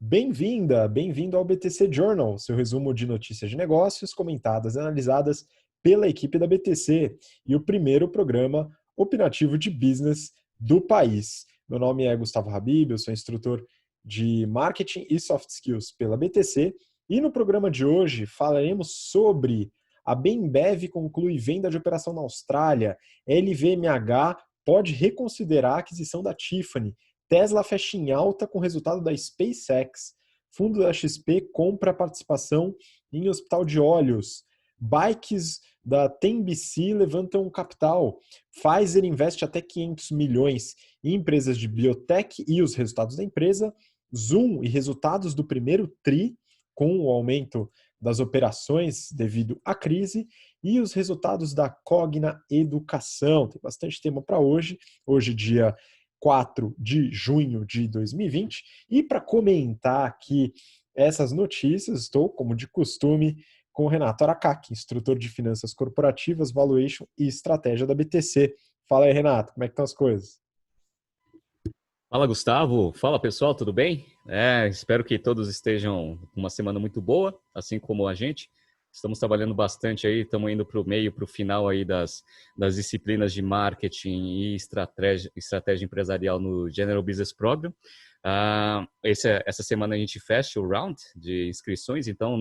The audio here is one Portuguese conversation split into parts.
Bem-vindo ao BTC Journal, seu resumo de notícias de negócios comentadas e analisadas pela equipe da BTC e o primeiro programa opinativo de business do país. Meu nome é Gustavo Habib, eu sou instrutor de Marketing e Soft Skills pela BTC e no programa de hoje falaremos sobre a Bembev conclui venda de operação na Austrália, LVMH pode reconsiderar a aquisição da Tiffany, Tesla fecha em alta com resultado da SpaceX. Fundo da XP compra participação em Hospital de Olhos. Bikes da TMBC levantam capital. Pfizer investe até 500 milhões em empresas de biotech e os resultados da empresa. Zoom e resultados do primeiro TRI, com o aumento das operações devido à crise. E os resultados da Cogna Educação. Tem bastante tema para hoje. Hoje, dia 4 de junho de 2020. E para comentar aqui essas notícias, estou, como de costume, com o Renato Aracaki, instrutor de finanças corporativas, valuation e estratégia da BTC. Fala aí, Renato, como é que estão as coisas? Fala, Gustavo. Fala, pessoal, tudo bem? Espero que todos estejam com uma semana muito boa, assim como a gente. Estamos trabalhando bastante aí, estamos indo para o meio, para o final aí das disciplinas de marketing e estratégia empresarial no General Business Program. Essa semana a gente fecha o round de inscrições, então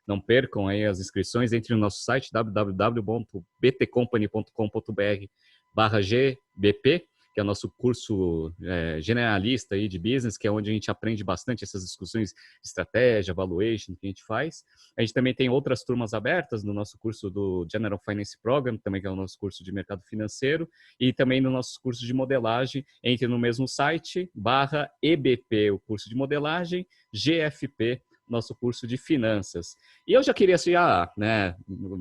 não percam aí as inscrições. Entre no nosso site www.btcompany.com.br/GBP, que é o nosso curso generalista aí de business, que é onde a gente aprende bastante essas discussões de estratégia, valuation, que a gente faz. A gente também tem outras turmas abertas no nosso curso do General Finance Program, também que é o nosso curso de mercado financeiro, e também no nosso curso de modelagem. Entre no mesmo site, /EBP, o curso de modelagem, GFP, nosso curso de finanças. E eu já queria assim, né,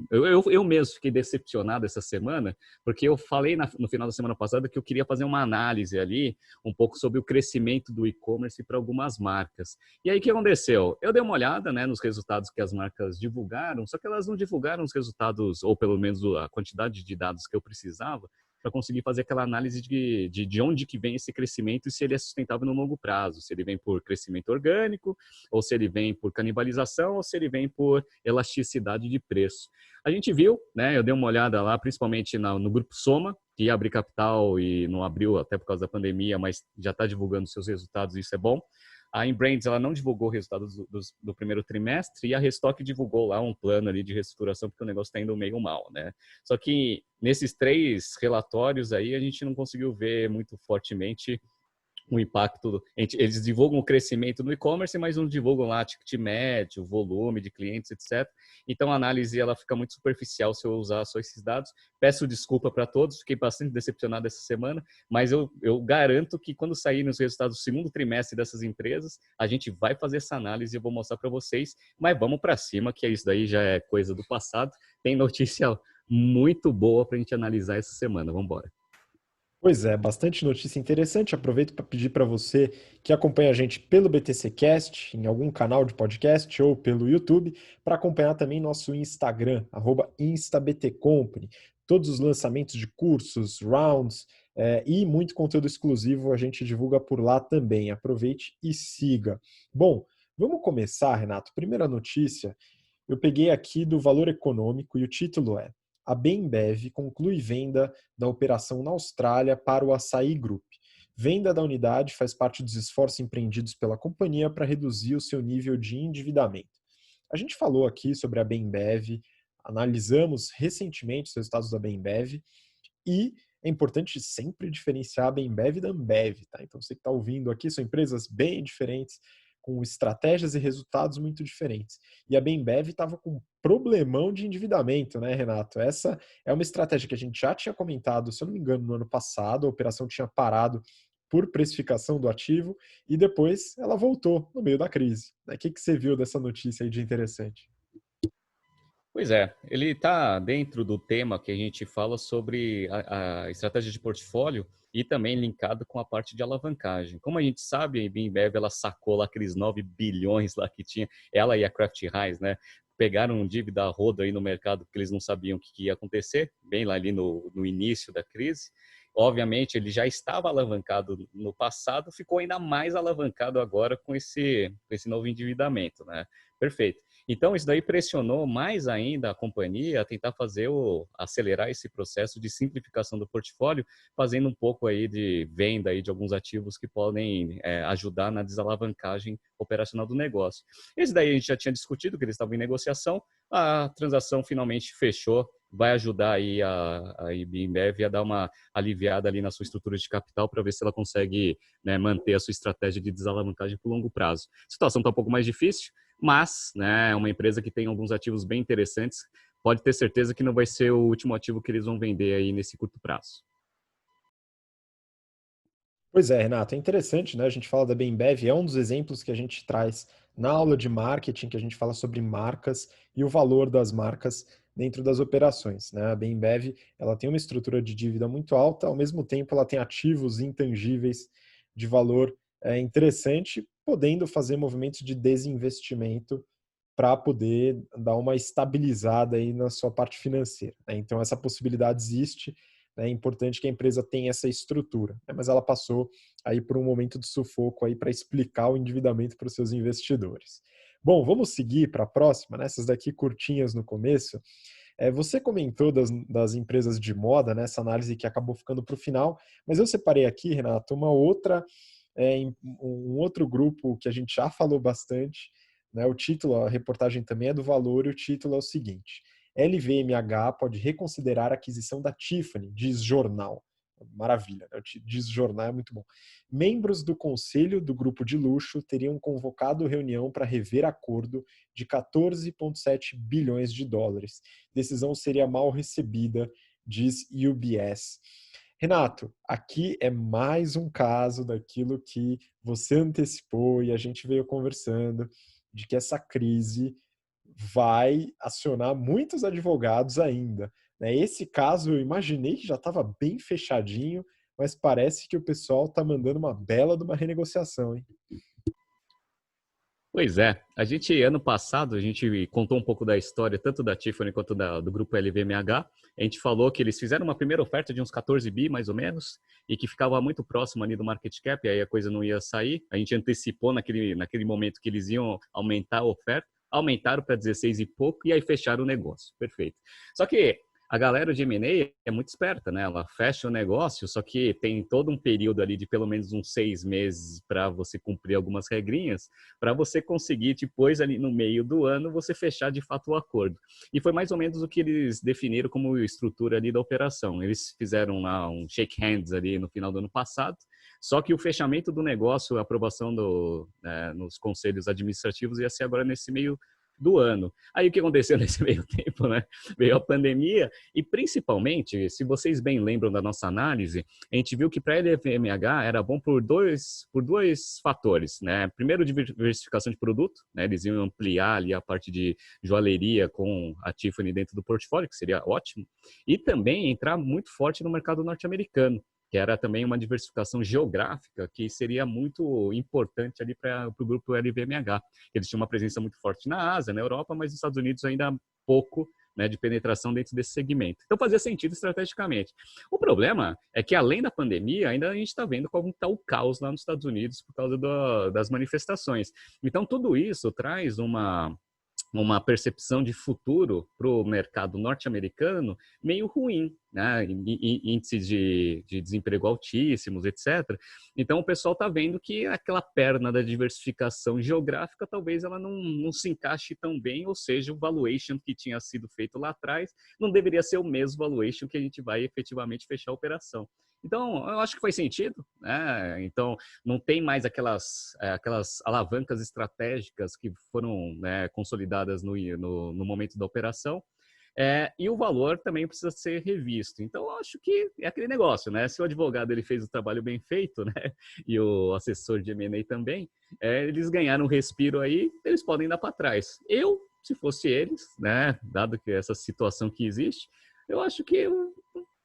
eu mesmo fiquei decepcionado essa semana, porque eu falei no final da semana passada que eu queria fazer uma análise ali, um pouco sobre o crescimento do e-commerce para algumas marcas. E aí o que aconteceu? Eu dei uma olhada, né, nos resultados que as marcas divulgaram, só que elas não divulgaram os resultados, ou pelo menos a quantidade de dados que eu precisava, para conseguir fazer aquela análise de onde que vem esse crescimento e se ele é sustentável no longo prazo, se ele vem por crescimento orgânico, ou se ele vem por canibalização, ou se ele vem por elasticidade de preço. A gente viu, né, eu dei uma olhada lá, principalmente no Grupo Soma, que ia abrir capital e não abriu até por causa da pandemia, mas já está divulgando seus resultados, isso é bom. A Inbrands, ela não divulgou resultados do primeiro trimestre e a Restock divulgou lá um plano ali de reestruturação porque o negócio está indo meio mal, né? Só que nesses três relatórios aí a gente não conseguiu ver muito fortemente o impacto. Eles divulgam o crescimento no e-commerce, mas não divulgam lá ticket médio, volume de clientes, etc. Então a análise ela fica muito superficial se eu usar só esses dados. Peço desculpa para todos, fiquei bastante decepcionado essa semana, mas eu garanto que quando saírem os resultados do segundo trimestre dessas empresas, a gente vai fazer essa análise e eu vou mostrar para vocês. Mas vamos para cima, que isso daí já é coisa do passado. Tem notícia muito boa para a gente analisar essa semana. Vamos embora. Pois é, bastante notícia interessante. Aproveito para pedir para você que acompanha a gente pelo BTC Cast, em algum canal de podcast ou pelo YouTube, para acompanhar também nosso Instagram, @instabtcompany. Todos os lançamentos de cursos, rounds e muito conteúdo exclusivo a gente divulga por lá também. Aproveite e siga. Bom, vamos começar, Renato. Primeira notícia, eu peguei aqui do Valor Econômico e o título é: a Bembev conclui venda da operação na Austrália para o Açaí Group. Venda da unidade faz parte dos esforços empreendidos pela companhia para reduzir o seu nível de endividamento. A gente falou aqui sobre a Bembev, analisamos recentemente os resultados da Bembev e é importante sempre diferenciar a Bembev da Ambev, tá? Então você que está ouvindo aqui são empresas bem diferentes, com estratégias e resultados muito diferentes. E a Bembev estava com um problemão de endividamento, né, Renato? Essa é uma estratégia que a gente já tinha comentado, se eu não me engano, no ano passado, a operação tinha parado por precificação do ativo e depois ela voltou no meio da crise. O que você viu dessa notícia aí de interessante? Pois é, ele está dentro do tema que a gente fala sobre a estratégia de portfólio e também linkado com a parte de alavancagem. Como a gente sabe, a Embev ela sacou lá aqueles 9 bilhões lá que tinha, ela e a Kraft Heinz, né? Pegaram dívida a rodo aí no mercado porque eles não sabiam o que ia acontecer, bem lá ali no início da crise. obviamente ele já estava alavancado no passado, ficou ainda mais alavancado agora com esse novo endividamento, né? Perfeito. Então, isso daí pressionou mais ainda a companhia a tentar acelerar esse processo de simplificação do portfólio, fazendo um pouco aí de venda aí de alguns ativos que podem ajudar na desalavancagem operacional do negócio. Esse daí a gente já tinha discutido, que eles estavam em negociação, a transação finalmente fechou, vai ajudar aí a IBMBev a dar uma aliviada ali na sua estrutura de capital para ver se ela consegue, né, manter a sua estratégia de desalavancagem por longo prazo. A situação está um pouco mais difícil, mas, né, é uma empresa que tem alguns ativos bem interessantes, pode ter certeza que não vai ser o último ativo que eles vão vender aí nesse curto prazo. Pois é, Renato, é interessante, né? A gente fala da Bembev, é um dos exemplos que a gente traz na aula de marketing, que a gente fala sobre marcas e o valor das marcas dentro das operações, né? A Bembev, ela tem uma estrutura de dívida muito alta, ao mesmo tempo ela tem ativos intangíveis de valor interessante, podendo fazer movimentos de desinvestimento para poder dar uma estabilizada aí na sua parte financeira, né? Então essa possibilidade existe. É importante que a empresa tenha essa estrutura, né? Mas ela passou aí por um momento de sufoco aí para explicar o endividamento para os seus investidores. Bom, vamos seguir para a próxima, né? Essas daqui curtinhas no começo. Você comentou das empresas de moda, né? Essa análise que acabou ficando para o final, mas eu separei aqui, Renato, um outro grupo que a gente já falou bastante, né? O título, a reportagem também é do Valor, e o título é o seguinte: LVMH pode reconsiderar a aquisição da Tiffany, diz jornal. Maravilha, né? Diz jornal, é muito bom. Membros do conselho do grupo de luxo teriam convocado reunião para rever acordo de 14,7 bilhões de dólares. Decisão seria mal recebida, diz UBS. Renato, aqui é mais um caso daquilo que você antecipou e a gente veio conversando, de que essa crise vai acionar muitos advogados ainda, né? Esse caso eu imaginei que já estava bem fechadinho, mas parece que o pessoal está mandando uma bela de uma renegociação, hein? Pois é, ano passado, a gente contou um pouco da história, tanto da Tiffany quanto do grupo LVMH. A gente falou que eles fizeram uma primeira oferta de uns 14 bi, mais ou menos, e que ficava muito próximo ali do market cap, e aí a coisa não ia sair. A gente antecipou naquele momento que eles iam aumentar a oferta, aumentaram para 16 e pouco, e aí fecharam o negócio. Perfeito. Só que a galera de M&A é muito esperta, né? Ela fecha o negócio, só que tem todo um período ali de pelo menos uns 6 meses para você cumprir algumas regrinhas, para você conseguir, depois ali no meio do ano, você fechar de fato o acordo. E foi mais ou menos o que eles definiram como estrutura ali da operação. Eles fizeram lá um shake hands ali no final do ano passado, só que o fechamento do negócio, a aprovação nos conselhos administrativos ia ser agora nesse meio do ano. Aí o que aconteceu nesse meio tempo, né? Veio a pandemia e principalmente, se vocês bem lembram da nossa análise, a gente viu que para a LVMH era bom por dois fatores, né? Primeiro, diversificação de produto, né? Eles iam ampliar ali a parte de joalheria com a Tiffany dentro do portfólio, que seria ótimo, e também entrar muito forte no mercado norte-americano, que era também uma diversificação geográfica que seria muito importante ali para o grupo LVMH. Eles tinham uma presença muito forte na Ásia, na Europa, mas nos Estados Unidos ainda pouco, né, de penetração dentro desse segmento. Então fazia sentido estrategicamente. O problema é que, além da pandemia, ainda a gente está vendo como está o caos lá nos Estados Unidos por causa das manifestações. Então tudo isso traz uma percepção de futuro para o mercado norte-americano meio ruim, né? Índices de desemprego altíssimos, etc. Então, o pessoal está vendo que aquela perna da diversificação geográfica talvez ela não se encaixe tão bem, ou seja, o valuation que tinha sido feito lá atrás não deveria ser o mesmo valuation que a gente vai efetivamente fechar a operação. Então, eu acho que faz sentido, né? Então, não tem mais aquelas alavancas estratégicas que foram, né, consolidadas no momento da operação. E o valor também precisa ser revisto. Então, eu acho que é aquele negócio, né? Se o advogado ele fez o trabalho bem feito, né? E o assessor de M&A também, eles ganharam um respiro aí, eles podem dar para trás. Se fosse eles, né? Dado que essa situação que existe, eu acho que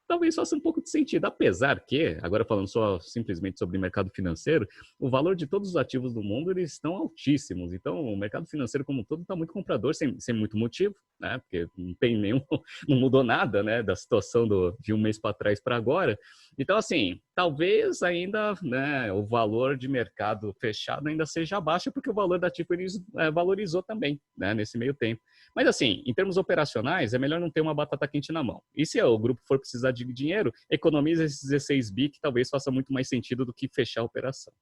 talvez faça um pouco de sentido, apesar que, agora falando só simplesmente sobre mercado financeiro, o valor de todos os ativos do mundo eles estão altíssimos, então o mercado financeiro como um todo está muito comprador, sem muito motivo, né? Porque não tem nenhum, não mudou nada, né, da situação de um mês para trás para agora, Então, assim, talvez ainda, né, o valor de mercado fechado ainda seja baixo, porque o valor da ativo valorizou também, né, nesse meio tempo. Mas, assim, em termos operacionais, é melhor não ter uma batata quente na mão. E se o grupo for precisar de dinheiro, economiza esses 16 bi, que talvez faça muito mais sentido do que fechar a operação.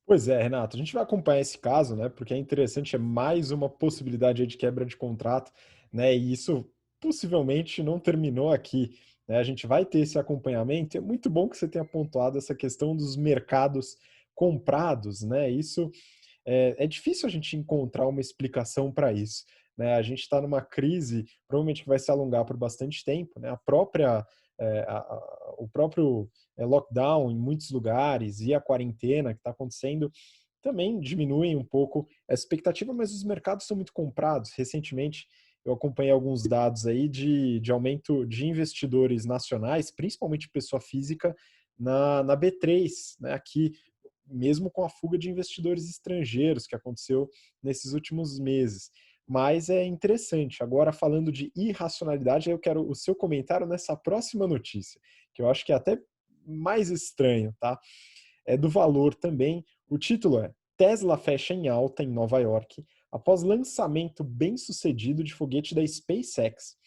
Pois é, Renato, a gente vai acompanhar esse caso, né? Porque é interessante, é mais uma possibilidade aí de quebra de contrato, né? E isso possivelmente não terminou aqui, né? A gente vai ter esse acompanhamento. É muito bom que você tenha pontuado essa questão dos mercados comprados, né? Isso é difícil a gente encontrar uma explicação para isso, né? A gente está numa crise, provavelmente que vai se alongar por bastante tempo, né? O próprio lockdown em muitos lugares e a quarentena que está acontecendo também diminuem um pouco essa expectativa, mas os mercados estão muito comprados. Recentemente, eu acompanhei alguns dados aí de aumento de investidores nacionais, principalmente pessoa física, na B3, né? Aqui, mesmo com a fuga de investidores estrangeiros que aconteceu nesses últimos meses. Mas é interessante. Agora, falando de irracionalidade, eu quero o seu comentário nessa próxima notícia, que eu acho que é até mais estranho, tá? É do valor também. O título é Tesla fecha em alta em Nova York após lançamento bem-sucedido de foguete da SpaceX.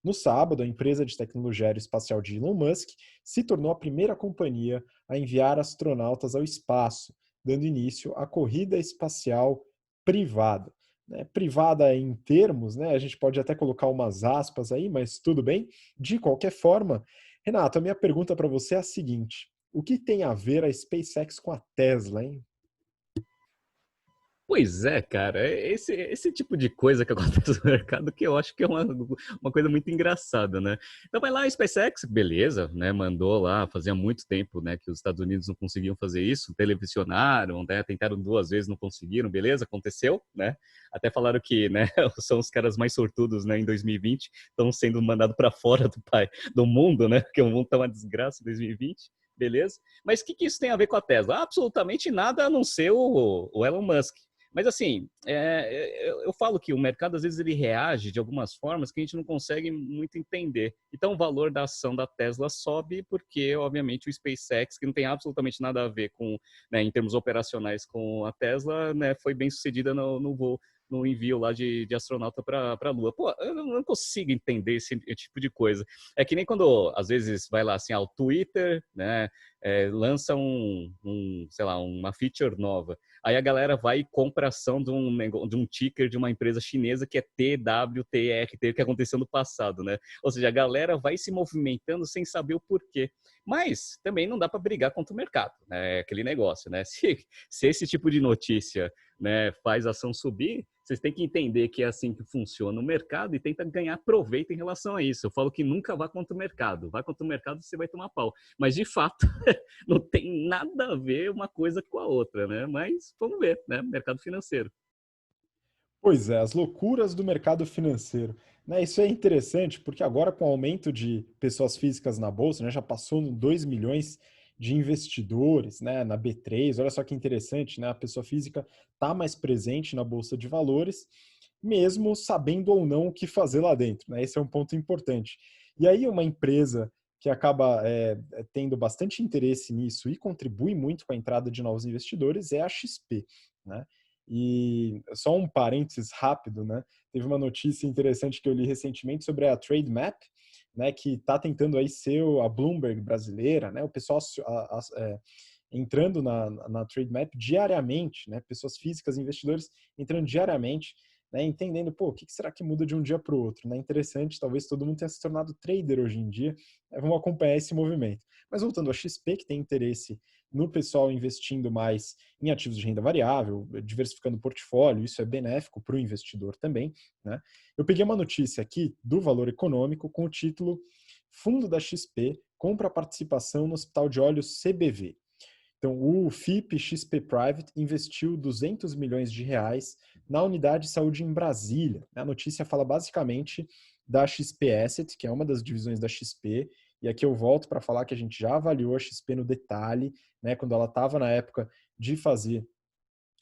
No sábado, a empresa de tecnologia aeroespacial de Elon Musk se tornou a primeira companhia a enviar astronautas ao espaço, dando início à corrida espacial privada. Né? Privada em termos, né? A gente pode até colocar umas aspas aí, mas tudo bem. De qualquer forma, Renato, a minha pergunta para você é a seguinte: o que tem a ver a SpaceX com a Tesla, hein? Pois é, cara, esse tipo de coisa que acontece no mercado que eu acho que é uma coisa muito engraçada, né? Então vai lá a SpaceX, beleza, né? Mandou lá, fazia muito tempo, né, que os Estados Unidos não conseguiam fazer isso, televisionaram, né? Tentaram 2 vezes, não conseguiram, beleza, aconteceu, né? Até falaram que, né, são os caras mais sortudos, né, em 2020, estão sendo mandados para fora do mundo, né? Porque o mundo tá uma desgraça em 2020. Beleza? Mas o que isso tem a ver com a Tesla? Absolutamente nada a não ser o Elon Musk. Mas assim, eu falo que o mercado às vezes ele reage de algumas formas que a gente não consegue muito entender. Então o valor da ação da Tesla sobe porque, obviamente, o SpaceX, que não tem absolutamente nada a ver com, né, em termos operacionais com a Tesla, né, foi bem sucedida no voo, no envio lá de astronauta para a Lua. Pô, eu não consigo entender esse tipo de coisa. É que nem quando, às vezes, vai lá assim, ao Twitter, né, lança sei lá, uma feature nova. Aí a galera vai e compra ação de um ticker de uma empresa chinesa que é TWTRT, que aconteceu no passado, né? Ou seja, a galera vai se movimentando sem saber o porquê. Mas também não dá para brigar contra o mercado, né? É aquele negócio, né? Se esse tipo de notícia, né, faz a ação subir, vocês têm que entender que é assim que funciona o mercado e tenta ganhar proveito em relação a isso. Eu falo que nunca vá contra o mercado. Vai contra o mercado, você vai tomar pau. Mas, de fato, não tem nada a ver uma coisa com a outra, né? Mas vamos ver, né? Mercado financeiro. Pois é, as loucuras do mercado financeiro. Né? Isso é interessante porque agora com o aumento de pessoas físicas na bolsa, né, já passou no 2 milhões de investidores, né, na B3. Olha só que interessante, né? A pessoa física está mais presente na bolsa de valores, mesmo sabendo ou não o que fazer lá dentro, né? Esse é um ponto importante. E aí uma empresa que acaba tendo bastante interesse nisso e contribui muito com a entrada de novos investidores é a XP, né? E só um parênteses rápido, né? Teve uma notícia interessante que eu li recentemente sobre a Trademap, né? Que está tentando aí ser a Bloomberg brasileira, né? O pessoal entrando na Trademap diariamente, né? Pessoas físicas, investidores entrando diariamente, né? Entendendo, pô, o que será que muda de um dia para o outro, né? Interessante, talvez todo mundo tenha se tornado trader hoje em dia. Vamos acompanhar esse movimento. Mas voltando à XP, que tem interesse no pessoal investindo mais em ativos de renda variável, diversificando o portfólio, isso é benéfico para o investidor também, né? Eu peguei uma notícia aqui do Valor Econômico com o título Fundo da XP compra participação no Hospital de Olhos CBV. Então, o FIP XP Private investiu 200 milhões de reais na unidade de saúde em Brasília. A notícia fala basicamente da XP Asset, que é uma das divisões da XP, e aqui eu volto para falar que a gente já avaliou a XP no detalhe, né, quando ela estava na época de fazer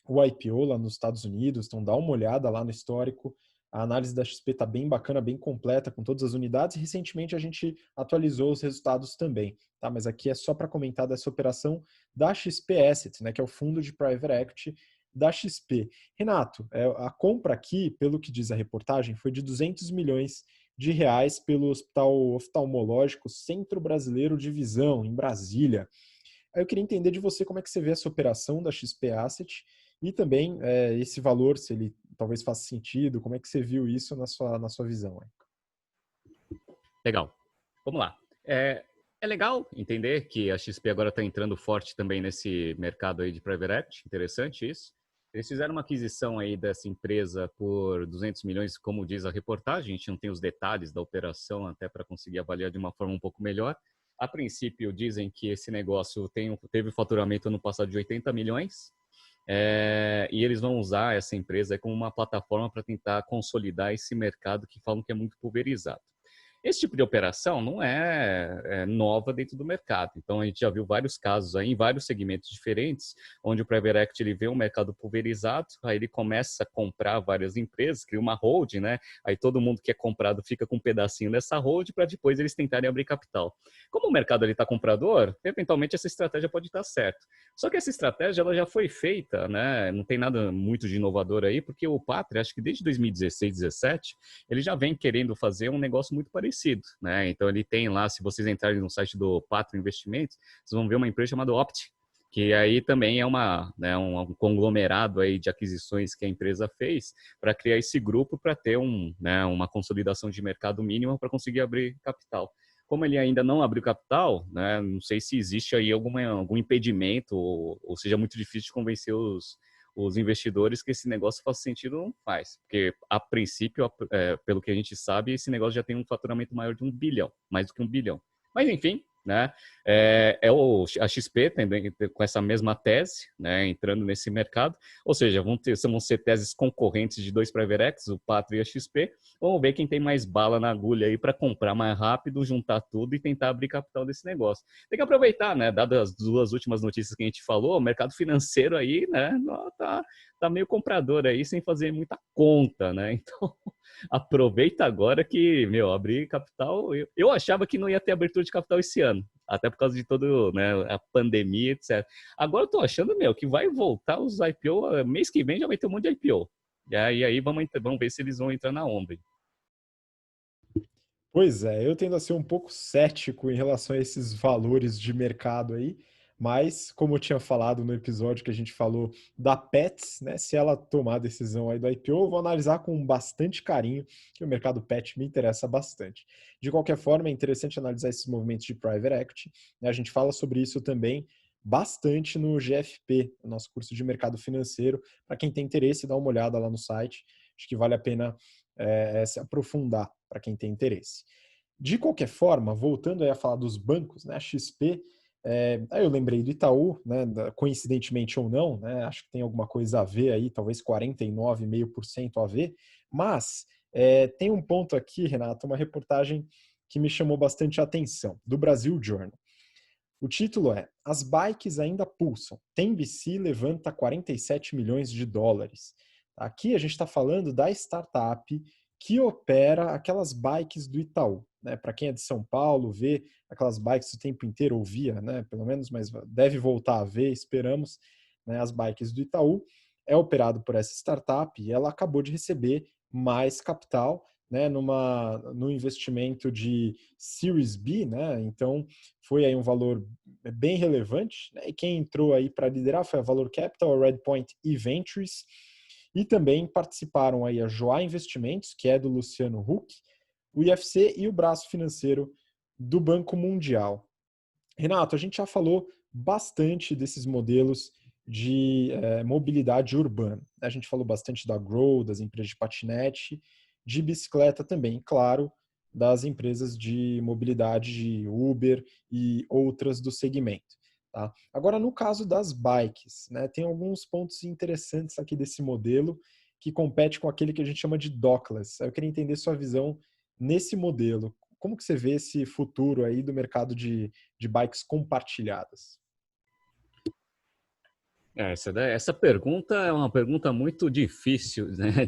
o IPO lá nos Estados Unidos, então dá uma olhada lá no histórico. A análise da XP está bem bacana, bem completa, com todas as unidades, e recentemente a gente atualizou os resultados também. Tá? Mas aqui é só para comentar dessa operação da XP Asset, né, que é o fundo de Private Equity da XP. Renato, a compra aqui, pelo que diz a reportagem, foi de 200 milhões de reais pelo Hospital Oftalmológico Centro Brasileiro de Visão, em Brasília. Aí eu queria entender de você como é que você vê essa operação da XP Asset e também esse valor, se ele talvez faça sentido, como é que você viu isso na sua visão? Legal. Vamos lá. É legal entender que a XP agora está entrando forte também nesse mercado aí de private equity. Interessante isso. Eles fizeram uma aquisição aí dessa empresa por 200 milhões, como diz a reportagem. A gente não tem os detalhes da operação até para conseguir avaliar de uma forma um pouco melhor. A princípio, dizem que esse negócio teve faturamento no passado de 80 milhões. E eles vão usar essa empresa como uma plataforma para tentar consolidar esse mercado que falam que é muito pulverizado. Esse tipo de operação não é nova dentro do mercado. Então, a gente já viu vários casos aí, em vários segmentos diferentes, onde o Private Equity ele vê um mercado pulverizado, aí ele começa a comprar várias empresas, cria uma holding, né? Aí todo mundo que é comprado fica com um pedacinho dessa holding para depois eles tentarem abrir capital. Como o mercado está comprador, eventualmente essa estratégia pode estar certa. Só que essa estratégia ela já foi feita, né? Não tem nada muito de inovador aí, porque o Patria, acho que desde 2016, 2017, ele já vem querendo fazer um negócio muito parecido. Né? Então ele tem lá, se vocês entrarem no site do Patria Investimentos, vocês vão ver uma empresa chamada Opt, que aí também é um conglomerado aí de aquisições que a empresa fez para criar esse grupo para ter uma consolidação de mercado mínima para conseguir abrir capital. Como ele ainda não abriu capital, né, não sei se existe aí algum impedimento ou seja muito difícil de convencer os investidores que esse negócio faça sentido, não faz. Porque, a princípio, pelo que a gente sabe, esse negócio já tem um faturamento maior de 1 bilhão, mais do que 1 bilhão. Mas, enfim, né, a XP também com essa mesma tese, né, entrando nesse mercado, ou seja, vão ser teses concorrentes de dois private equities, o Patria e a XP. Vamos ver quem tem mais bala na agulha aí para comprar mais rápido, juntar tudo e tentar abrir capital desse negócio. Tem que aproveitar, né, dadas as duas últimas notícias que a gente falou, o mercado financeiro aí, né, tá meio comprador aí sem fazer muita conta, né, então aproveita agora que, abrir capital, eu achava que não ia ter abertura de capital esse ano, até por causa de todo, né, a pandemia, etc. Agora eu tô achando, que vai voltar os IPO, mês que vem já vai ter um monte de IPO. E aí vamos ver se eles vão entrar na onda. Pois é, eu tendo a ser um pouco cético em relação a esses valores de mercado aí, mas como eu tinha falado no episódio que a gente falou da Pets, né, se ela tomar a decisão aí do IPO, eu vou analisar com bastante carinho, que o mercado Pet me interessa bastante. De qualquer forma, é interessante analisar esses movimentos de private equity, né, a gente fala sobre isso também bastante no GFP, no nosso curso de mercado financeiro, para quem tem interesse, dá uma olhada lá no site, acho que vale a pena se aprofundar para quem tem interesse. De qualquer forma, voltando aí a falar dos bancos, né, a XP, aí eu lembrei do Itaú, né, coincidentemente ou não, né, acho que tem alguma coisa a ver aí, talvez 49,5% a ver, mas tem um ponto aqui, Renato, uma reportagem que me chamou bastante a atenção, do Brasil Journal. O título é As bikes ainda pulsam. TemBC levanta 47 milhões de dólares. Aqui a gente está falando da startup que opera aquelas bikes do Itaú. Né? Para quem é de São Paulo, vê aquelas bikes o tempo inteiro, ouvia, né? Pelo menos, mas deve voltar a ver, esperamos, né? As bikes do Itaú. É operado por essa startup e ela acabou de receber mais capital, né, no investimento de Series B, né? Então foi aí um valor bem relevante, né? E quem entrou aí para liderar foi a Valor Capital, a Redpoint e Ventures, e também participaram aí a Joá Investimentos, que é do Luciano Huck, o IFC e o braço financeiro do Banco Mundial. Renato, a gente já falou bastante desses modelos de mobilidade urbana. A gente falou bastante da Grow, das empresas de patinete, de bicicleta também, claro, das empresas de mobilidade de Uber e outras do segmento. Tá? Agora, no caso das bikes, né, tem alguns pontos interessantes aqui desse modelo que compete com aquele que a gente chama de dockless. Eu queria entender sua visão nesse modelo. Como que você vê esse futuro aí do mercado de bikes compartilhadas? Essa pergunta é uma pergunta muito difícil, né,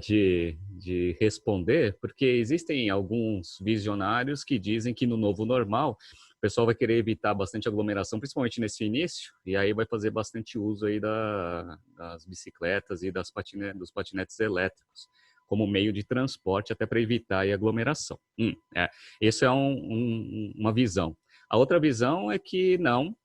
de responder, porque existem alguns visionários que dizem que no novo normal o pessoal vai querer evitar bastante aglomeração, principalmente nesse início, e aí vai fazer bastante uso aí das bicicletas e dos patinetes elétricos como meio de transporte até para evitar aí aglomeração. Essa é uma visão. A outra visão é que não,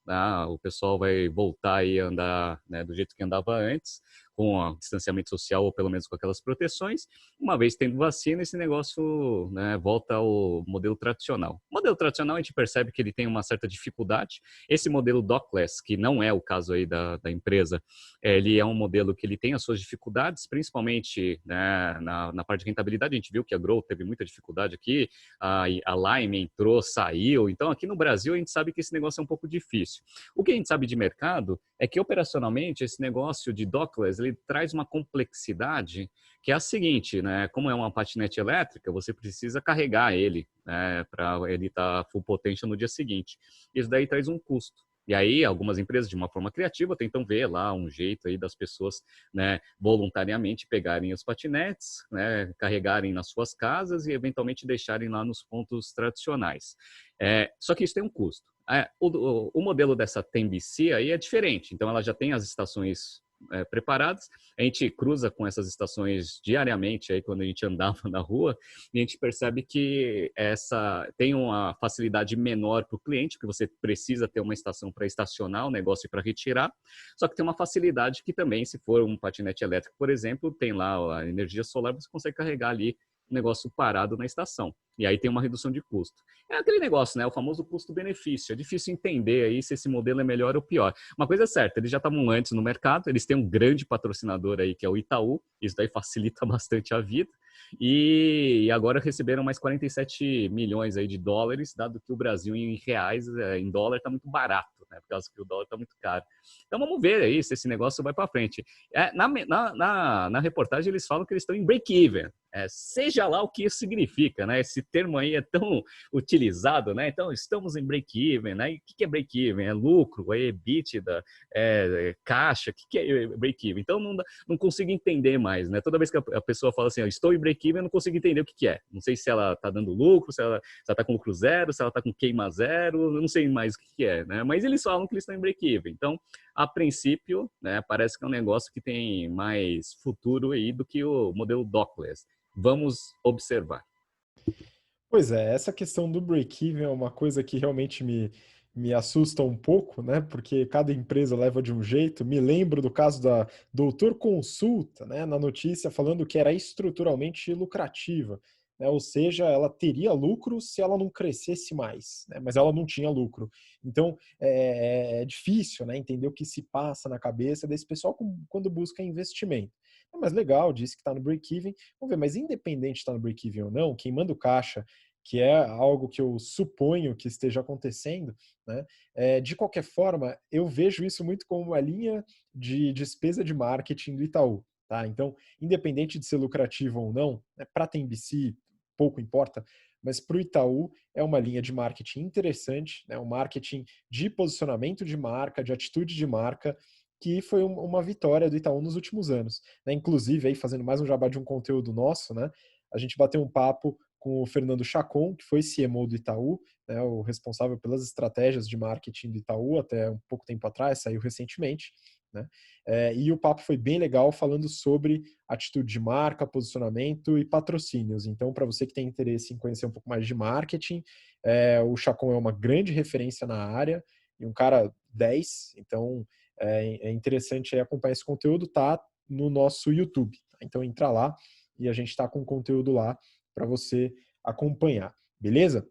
o pessoal vai voltar aí a andar, né, do jeito que andava antes, com o distanciamento social ou pelo menos com aquelas proteções. Uma vez tendo vacina, esse negócio, né, volta ao modelo tradicional. O modelo tradicional a gente percebe que ele tem uma certa dificuldade. Esse modelo dockless, que não é o caso aí da empresa, ele é um modelo que ele tem as suas dificuldades, principalmente, né, na parte de rentabilidade. A gente viu que a Grow teve muita dificuldade aqui, a Lime entrou, saiu. Então, aqui no Brasil, a gente sabe que esse negócio é um pouco difícil. O que a gente sabe de mercado é que, operacionalmente, esse negócio de dockless, ele traz uma complexidade que é a seguinte, né? Como é uma patinete elétrica, você precisa carregar ele, né, para ele estar full potential no dia seguinte. Isso daí traz um custo. E aí, algumas empresas, de uma forma criativa, tentam ver lá um jeito aí das pessoas, né, voluntariamente pegarem os patinetes, né, carregarem nas suas casas e, eventualmente, deixarem lá nos pontos tradicionais. Só que isso tem um custo. O modelo dessa TMBC aí é diferente. Então, ela já tem as estações preparadas. A gente cruza com essas estações diariamente aí quando a gente andava na rua e a gente percebe que essa tem uma facilidade menor para o cliente, porque você precisa ter uma estação para estacionar o negócio e para retirar, só que tem uma facilidade que também, se for um patinete elétrico, por exemplo, tem lá a energia solar, você consegue carregar ali o negócio parado na estação. E aí tem uma redução de custo. É aquele negócio, né? O famoso custo-benefício. É difícil entender aí se esse modelo é melhor ou pior. Uma coisa é certa, eles já estavam antes no mercado, eles têm um grande patrocinador aí, que é o Itaú. Isso daí facilita bastante a vida. E agora receberam mais 47 milhões aí de dólares, dado que o Brasil em reais, em dólar, está muito barato, né? Por causa que o dólar está muito caro. Então vamos ver aí se esse negócio vai para frente. Na reportagem eles falam que eles estão em break-even. Seja lá o que isso significa, né? Esse termo aí é tão utilizado, né? Então, estamos em break-even, né? E o que é break-even? É lucro, é EBITDA, caixa, o que é break-even? Então, não consigo entender mais, né? Toda vez que a pessoa fala assim, estou em break-even, eu não consigo entender o que é. Não sei se ela está dando lucro, se ela está com lucro zero, se ela está com queima zero, eu não sei mais o que é, né? Mas eles falam que eles estão em break-even. Então, a princípio, né, parece que é um negócio que tem mais futuro aí do que o modelo dockless. Vamos observar. Pois é, essa questão do break-even é uma coisa que realmente me assusta um pouco, né? Porque cada empresa leva de um jeito. Me lembro do caso da Doutor Consulta, né? Na notícia falando que era estruturalmente lucrativa, né? Ou seja, ela teria lucro se ela não crescesse mais, né? Mas ela não tinha lucro. Então é difícil, né? Entender o que se passa na cabeça desse pessoal quando busca investimento. Mas legal, disse que está no break-even. Vamos ver, mas independente de estar no break-even ou não, quem manda o caixa, que é algo que eu suponho que esteja acontecendo, né? De qualquer forma, eu vejo isso muito como uma linha de despesa de marketing do Itaú. Tá? Então, independente de ser lucrativo ou não, né, para a TMBC pouco importa, mas para o Itaú é uma linha de marketing interessante, né, um marketing de posicionamento de marca, de atitude de marca, que foi uma vitória do Itaú nos últimos anos. Né? Inclusive, aí, fazendo mais um jabá de um conteúdo nosso, né, a gente bateu um papo com o Fernando Chacon, que foi CMO do Itaú, né, o responsável pelas estratégias de marketing do Itaú até um pouco tempo atrás, saiu recentemente. Né? E o papo foi bem legal, falando sobre atitude de marca, posicionamento e patrocínios. Então, para você que tem interesse em conhecer um pouco mais de marketing, o Chacon é uma grande referência na área e um cara 10, então é interessante acompanhar esse conteúdo, tá no nosso YouTube. Tá? Então entra lá e a gente está com conteúdo lá para você acompanhar, beleza?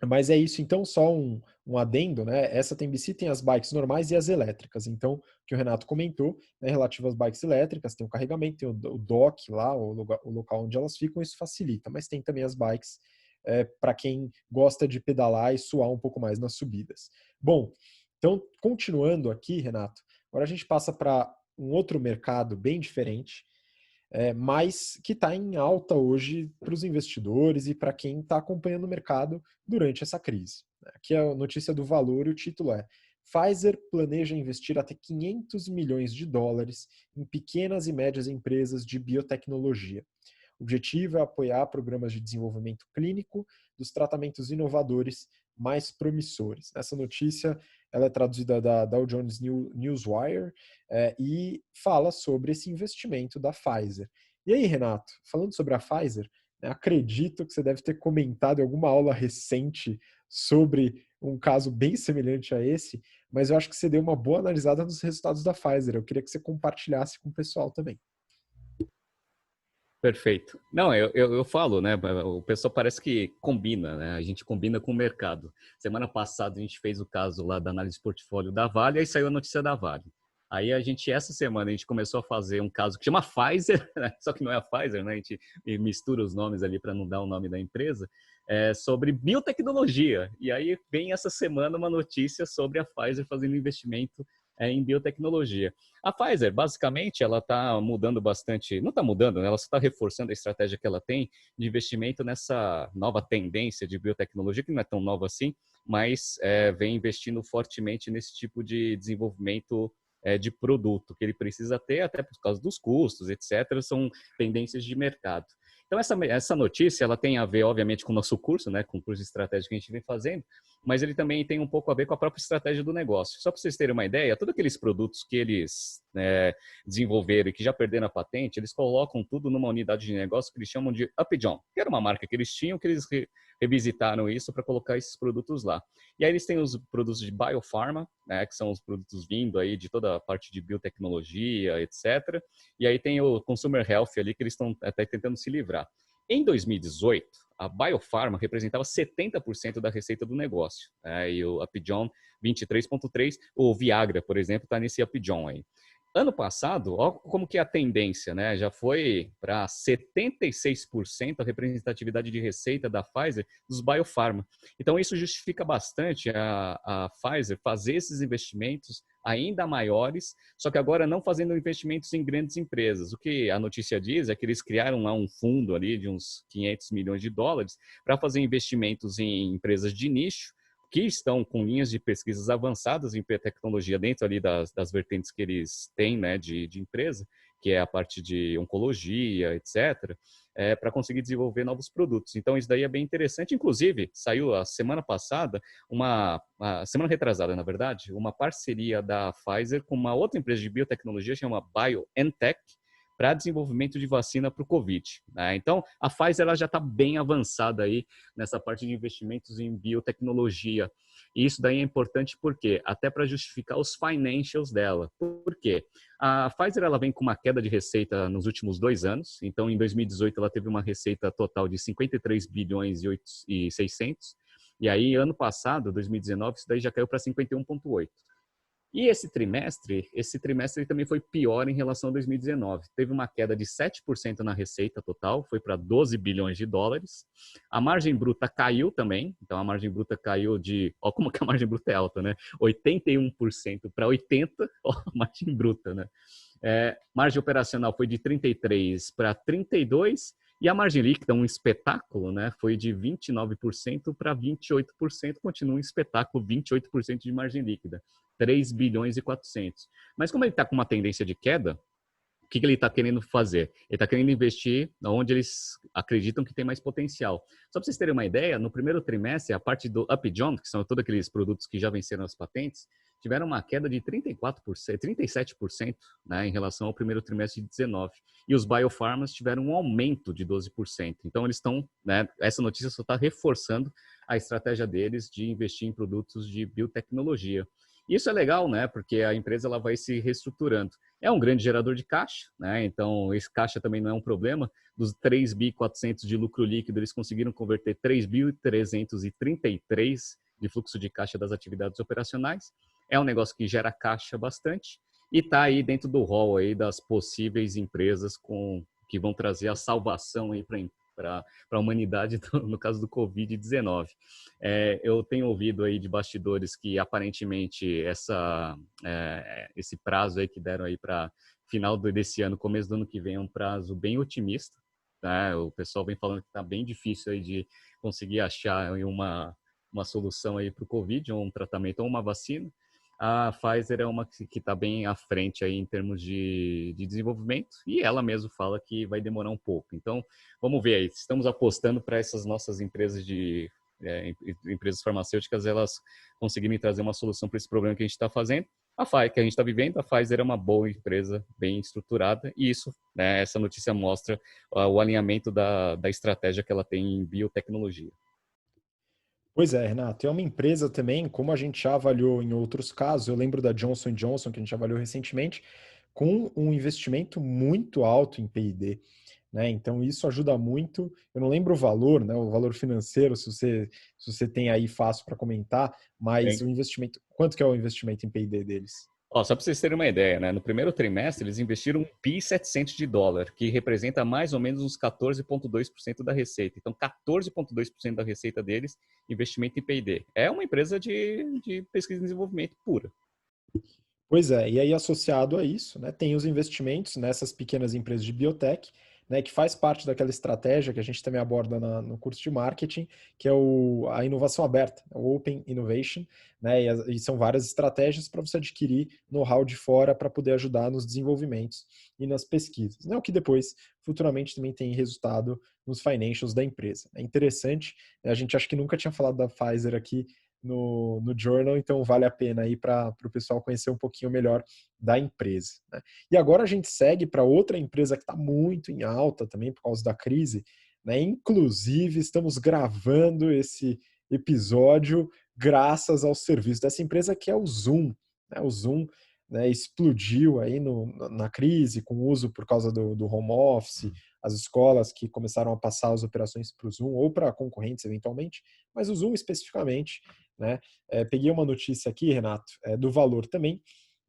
Mas é isso, então, só um adendo, né? Essa TMBC tem as bikes normais e as elétricas. Então, o que o Renato comentou, né, relativo às bikes elétricas, tem o carregamento, tem o dock lá, o local onde elas ficam, isso facilita. Mas tem também as bikes para quem gosta de pedalar e suar um pouco mais nas subidas. Bom, então, continuando aqui, Renato, agora a gente passa para um outro mercado bem diferente, mas que está em alta hoje para os investidores e para quem está acompanhando o mercado durante essa crise. Aqui é a notícia do Valor e o título é: Pfizer planeja investir até 500 milhões de dólares em pequenas e médias empresas de biotecnologia. O objetivo é apoiar programas de desenvolvimento clínico dos tratamentos inovadores mais promissores. Essa notícia ela é traduzida da Dow Jones Newswire e fala sobre esse investimento da Pfizer. E aí, Renato, falando sobre a Pfizer, acredito que você deve ter comentado em alguma aula recente sobre um caso bem semelhante a esse, mas eu acho que você deu uma boa analisada nos resultados da Pfizer. Eu queria que você compartilhasse com o pessoal também. Perfeito. Não, eu falo, né? O pessoal parece que combina, né? A gente combina com o mercado. Semana passada a gente fez o caso lá da análise de portfólio da Vale, aí saiu a notícia da Vale. Aí essa semana, a gente começou a fazer um caso que chama Pfizer, né? Só que não é a Pfizer, né? A gente mistura os nomes ali para não dar o nome da empresa, sobre biotecnologia. E aí vem essa semana uma notícia sobre a Pfizer fazendo investimento em biotecnologia. A Pfizer, basicamente, ela está mudando bastante, não está mudando, né? Ela só está reforçando a estratégia que ela tem de investimento nessa nova tendência de biotecnologia, que não é tão nova assim, mas vem investindo fortemente nesse tipo de desenvolvimento de produto que ele precisa ter, até por causa dos custos, etc. São tendências de mercado. Então, essa notícia, ela tem a ver, obviamente, com o nosso curso, né, com o curso de estratégia que a gente vem fazendo, mas ele também tem um pouco a ver com a própria estratégia do negócio. Só para vocês terem uma ideia, todos aqueles produtos que eles desenvolveram e que já perderam a patente, eles colocam tudo numa unidade de negócio que eles chamam de Upjohn, que era uma marca que eles tinham, que eles revisitaram isso para colocar esses produtos lá. E aí eles têm os produtos de biopharma, né, que são os produtos vindo aí de toda a parte de biotecnologia, etc. E aí tem o consumer health ali que eles estão até tentando se livrar. Em 2018, a biopharma representava 70% da receita do negócio, e o Upjohn 23,3%. O Viagra, por exemplo, está nesse Upjohn aí. Ano passado, ó, como que é a tendência, né? Já foi para 76% a representatividade de receita da Pfizer dos biopharma. Então, isso justifica bastante a Pfizer fazer esses investimentos ainda maiores, só que agora não fazendo investimentos em grandes empresas. O que a notícia diz é que eles criaram lá um fundo ali de uns 500 milhões de dólares para fazer investimentos em empresas de nicho, que estão com linhas de pesquisas avançadas em tecnologia dentro ali das vertentes que eles têm, né, de empresa, que é a parte de oncologia, etc., para conseguir desenvolver novos produtos. Então, isso daí é bem interessante. Inclusive, saiu a semana passada, a semana retrasada, na verdade, uma parceria da Pfizer com uma outra empresa de biotecnologia, chama BioNTech, para desenvolvimento de vacina para o Covid, né? Então, a Pfizer ela já está bem avançada aí nessa parte de investimentos em biotecnologia. E isso daí é importante porque até para justificar os financials dela. Por quê? A Pfizer ela vem com uma queda de receita nos últimos 2 anos. Então, em 2018, ela teve uma receita total de 53 bilhões e 600. E aí, ano passado, 2019, isso daí já caiu para 51,8. E esse trimestre também foi pior em relação a 2019. Teve uma queda de 7% na receita total, foi para 12 bilhões de dólares. A margem bruta caiu também, então a margem bruta caiu de, ó como que a margem bruta é alta, né? 81% para 80%, ó, a margem bruta, né? Margem operacional foi de 33 para 32 e a margem líquida, um espetáculo, né? Foi de 29% para 28%, continua um espetáculo, 28% de margem líquida. 3 bilhões e 400. Mas como ele está com uma tendência de queda, o que ele está querendo fazer? Ele está querendo investir onde eles acreditam que tem mais potencial. Só para vocês terem uma ideia, no primeiro trimestre, a parte do Upjohn, que são todos aqueles produtos que já venceram as patentes, tiveram uma queda de 34%, 37%, né, em relação ao primeiro trimestre de 19. E os biopharmas tiveram um aumento de 12%. Então, eles estão, né, essa notícia só está reforçando a estratégia deles de investir em produtos de biotecnologia. Isso é legal, né? Porque a empresa ela vai se reestruturando. É um grande gerador de caixa, né? Então, esse caixa também não é um problema. Dos 3.400 de lucro líquido, eles conseguiram converter 3.333 de fluxo de caixa das atividades operacionais. É um negócio que gera caixa bastante e está aí dentro do rol aí das possíveis empresas que vão trazer a salvação aí para a humanidade no caso do Covid-19. Eu tenho ouvido aí de bastidores que aparentemente esse prazo aí que deram aí para final desse ano, começo do ano que vem, é um prazo bem otimista. Tá? O pessoal vem falando que está bem difícil aí de conseguir achar uma solução aí para o Covid, ou um tratamento ou uma vacina. a Pfizer é uma que está bem à frente aí em termos de desenvolvimento e ela mesmo fala que vai demorar um pouco. Então, vamos ver aí. Estamos apostando para essas nossas empresas empresas farmacêuticas elas conseguirem trazer uma solução para esse problema que a gente está fazendo. A Pfizer, que a gente está vivendo, a Pfizer é uma boa empresa, bem estruturada, e isso, né, essa notícia mostra o alinhamento da estratégia que ela tem em biotecnologia. Pois é, Renato, é uma empresa também, como a gente já avaliou em outros casos, eu lembro da Johnson Johnson, que a gente avaliou recentemente, com um investimento muito alto em P&D, né? Então isso ajuda muito. Eu não lembro o valor, né? O valor financeiro, se você tem aí fácil para comentar, mas o investimento, quanto que é o investimento em P&D deles? Ó, só para vocês terem uma ideia, né? No primeiro trimestre, eles investiram 1.700 de dólar, que representa mais ou menos uns 14,2% da receita. Então, 14,2% da receita deles, investimento em P&D. É uma empresa de pesquisa e desenvolvimento pura. Pois é, e aí associado a isso, né, tem os investimentos nessas pequenas empresas de biotech, né, que faz parte daquela estratégia que a gente também aborda no curso de marketing, que é a inovação aberta, o Open Innovation, né, e são várias estratégias para você adquirir know-how de fora para poder ajudar nos desenvolvimentos e nas pesquisas, né, o que depois, futuramente, também tem resultado nos financials da empresa. É interessante, né, a gente acha que nunca tinha falado da Pfizer aqui no Journal, então vale a pena aí para o pessoal conhecer um pouquinho melhor da empresa, né? E agora a gente segue para outra empresa que está muito em alta também por causa da crise, né? Inclusive, estamos gravando esse episódio graças ao serviço dessa empresa que é o Zoom, né? O Zoom, né, explodiu aí na crise, com o uso por causa do home office, as escolas que começaram a passar as operações para o Zoom ou para concorrentes eventualmente, mas o Zoom especificamente, né? Peguei uma notícia aqui, Renato, do valor também.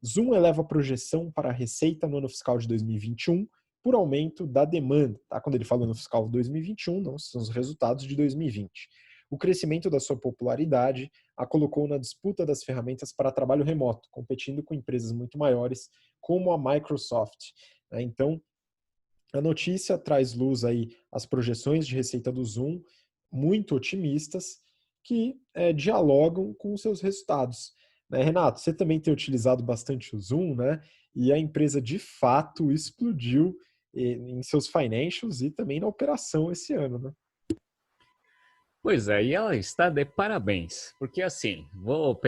Zoom eleva a projeção para a receita no ano fiscal de 2021 por aumento da demanda. Tá? Quando ele fala no fiscal 2021, não são os resultados de 2020. O crescimento da sua popularidade a colocou na disputa das ferramentas para trabalho remoto, competindo com empresas muito maiores como a Microsoft. Né? Então, a notícia traz luz aí às projeções de receita do Zoom, muito otimistas, que dialogam com os seus resultados. Né, Renato, você também tem utilizado bastante o Zoom, né? E a empresa de fato explodiu em seus financials e também na operação esse ano, né? Pois é, e ela está de parabéns, porque assim, vou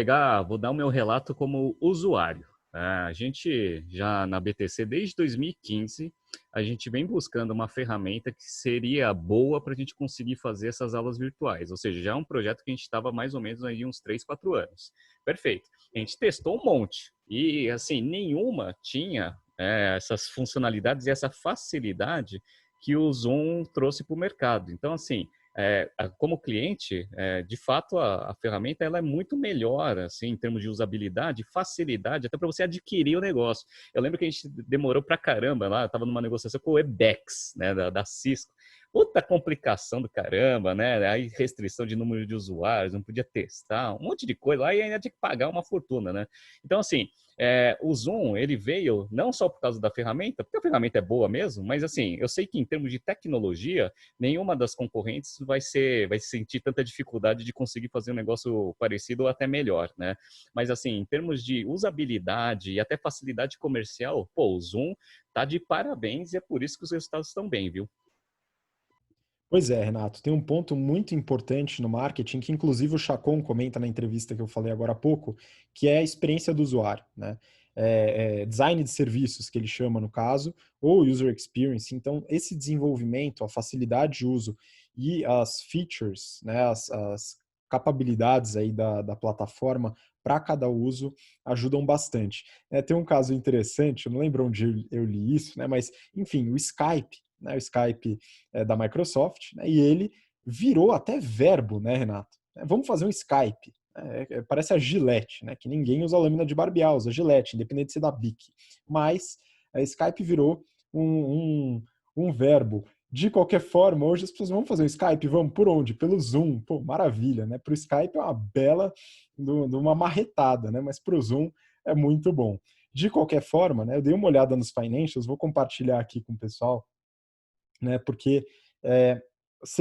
dar o meu relato como usuário. A gente já na BTC desde 2015, a gente vem buscando uma ferramenta que seria boa para a gente conseguir fazer essas aulas virtuais. Ou seja, já é um projeto que a gente estava mais ou menos aí uns 3, 4 anos. Perfeito. A gente testou um monte e assim, nenhuma tinha essas funcionalidades e essa facilidade que o Zoom trouxe para o mercado. Então, assim, como cliente, de fato, a ferramenta ela é muito melhor, assim, em termos de usabilidade, facilidade, até para você adquirir o negócio. Eu lembro que a gente demorou para caramba lá, eu estava numa negociação com o Webex, né, da Cisco. Puta complicação do caramba, né? Aí restrição de número de usuários, não podia testar, um monte de coisa lá e ainda tinha que pagar uma fortuna, né? Então, assim, o Zoom, ele veio não só por causa da ferramenta, porque a ferramenta é boa mesmo, mas assim, eu sei que em termos de tecnologia, nenhuma das concorrentes vai sentir tanta dificuldade de conseguir fazer um negócio parecido ou até melhor, né? Mas assim, em termos de usabilidade e até facilidade comercial, pô, o Zoom tá de parabéns e é por isso que os resultados estão bem, viu? Pois é, Renato, tem um ponto muito importante no marketing que inclusive o Chacon comenta na entrevista que eu falei agora há pouco, que é a experiência do usuário, né? Design de serviços, que ele chama no caso, ou user experience. Então, esse desenvolvimento, a facilidade de uso e as features, né, as capacidades aí da plataforma para cada uso ajudam bastante. Tem um caso interessante, eu não lembro onde eu li isso, né, mas, enfim, o Skype, né, o Skype da Microsoft, né, e ele virou até verbo, né, Renato? Vamos fazer um Skype. Parece a Gillette, né, que ninguém usa lâmina de barbear, usa Gillette, independente de ser da Bic. Mas a Skype virou um verbo. De qualquer forma, hoje as pessoas vão fazer um Skype, vamos por onde? Pelo Zoom. Pô, maravilha, né? Para o Skype é uma bela de uma marretada, né? Mas para o Zoom é muito bom. De qualquer forma, né, eu dei uma olhada nos financials, vou compartilhar aqui com o pessoal, né? Porque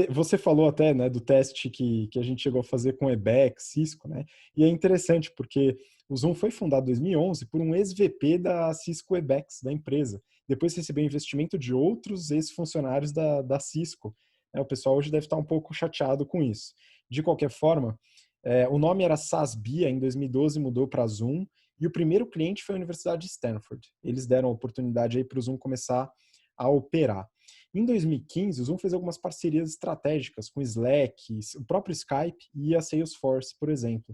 Você falou até, né, do teste que a gente chegou a fazer com Ebex, Cisco, né? E é interessante porque o Zoom foi fundado em 2011 por um ex-VP da Cisco Ebex, da empresa. Depois recebeu investimento de outros ex-funcionários da Cisco. O pessoal hoje deve estar um pouco chateado com isso. De qualquer forma, o nome era SASBIA, em 2012 mudou para Zoom, e o primeiro cliente foi a Universidade de Stanford. Eles deram a oportunidade aí para o Zoom começar a operar. Em 2015, o Zoom fez algumas parcerias estratégicas com Slack, o próprio Skype e a Salesforce, por exemplo.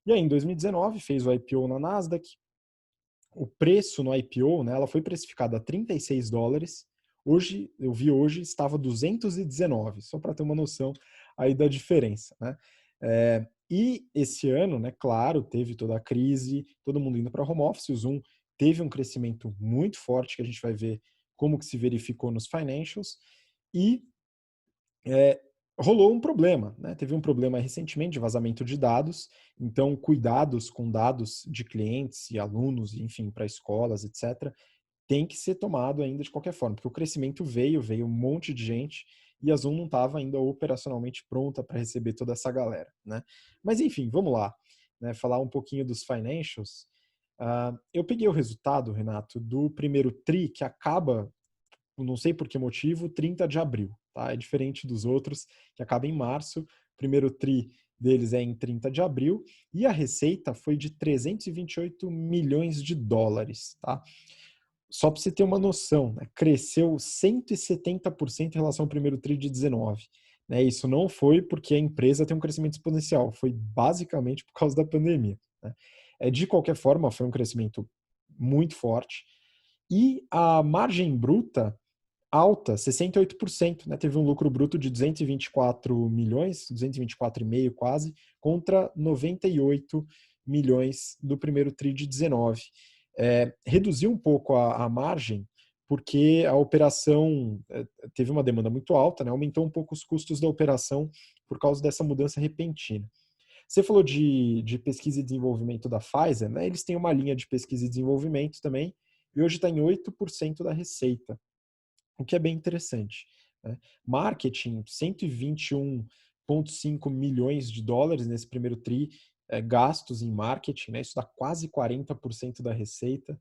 E aí, em 2019, fez o IPO na Nasdaq. O preço no IPO, né, ela foi precificada a $36. Hoje, eu vi hoje, estava 219, só para ter uma noção aí da diferença, né? E esse ano, né, claro, teve toda a crise, todo mundo indo para home office, o Zoom teve um crescimento muito forte, que a gente vai ver como que se verificou nos financials, e é, rolou um problema, né? Teve um problema recentemente de vazamento de dados, então cuidados com dados de clientes e alunos, enfim, para escolas, etc., tem que ser tomado ainda de qualquer forma, porque o crescimento veio um monte de gente e a Zoom não estava ainda operacionalmente pronta para receber toda essa galera, né? Mas enfim, vamos lá, né? Falar um pouquinho dos financials. Eu peguei o resultado, Renato, do primeiro TRI, que acaba, não sei por que motivo, 30 de abril, tá? É diferente dos outros, que acaba em março. O primeiro TRI deles é em 30 de abril e a receita foi de 328 milhões de dólares, tá? Só para você ter uma noção, né? Cresceu 170% em relação ao primeiro TRI de 19. Né? Isso não foi porque a empresa tem um crescimento exponencial, foi basicamente por causa da pandemia. Né? De qualquer forma, foi um crescimento muito forte. E a margem bruta alta, 68%, né? Teve um lucro bruto de 224 milhões, 224,5 quase, contra 98 milhões do primeiro TRI de 19. Reduziu um pouco a margem, porque a operação teve uma demanda muito alta, né? Aumentou um pouco os custos da operação por causa dessa mudança repentina. Você falou de pesquisa e desenvolvimento da Pfizer, né? Eles têm uma linha de pesquisa e desenvolvimento também, e hoje está em 8% da receita, o que é bem interessante. Né? Marketing, 121,5 milhões de dólares nesse primeiro TRI, gastos em marketing, né? Isso dá quase 40% da receita,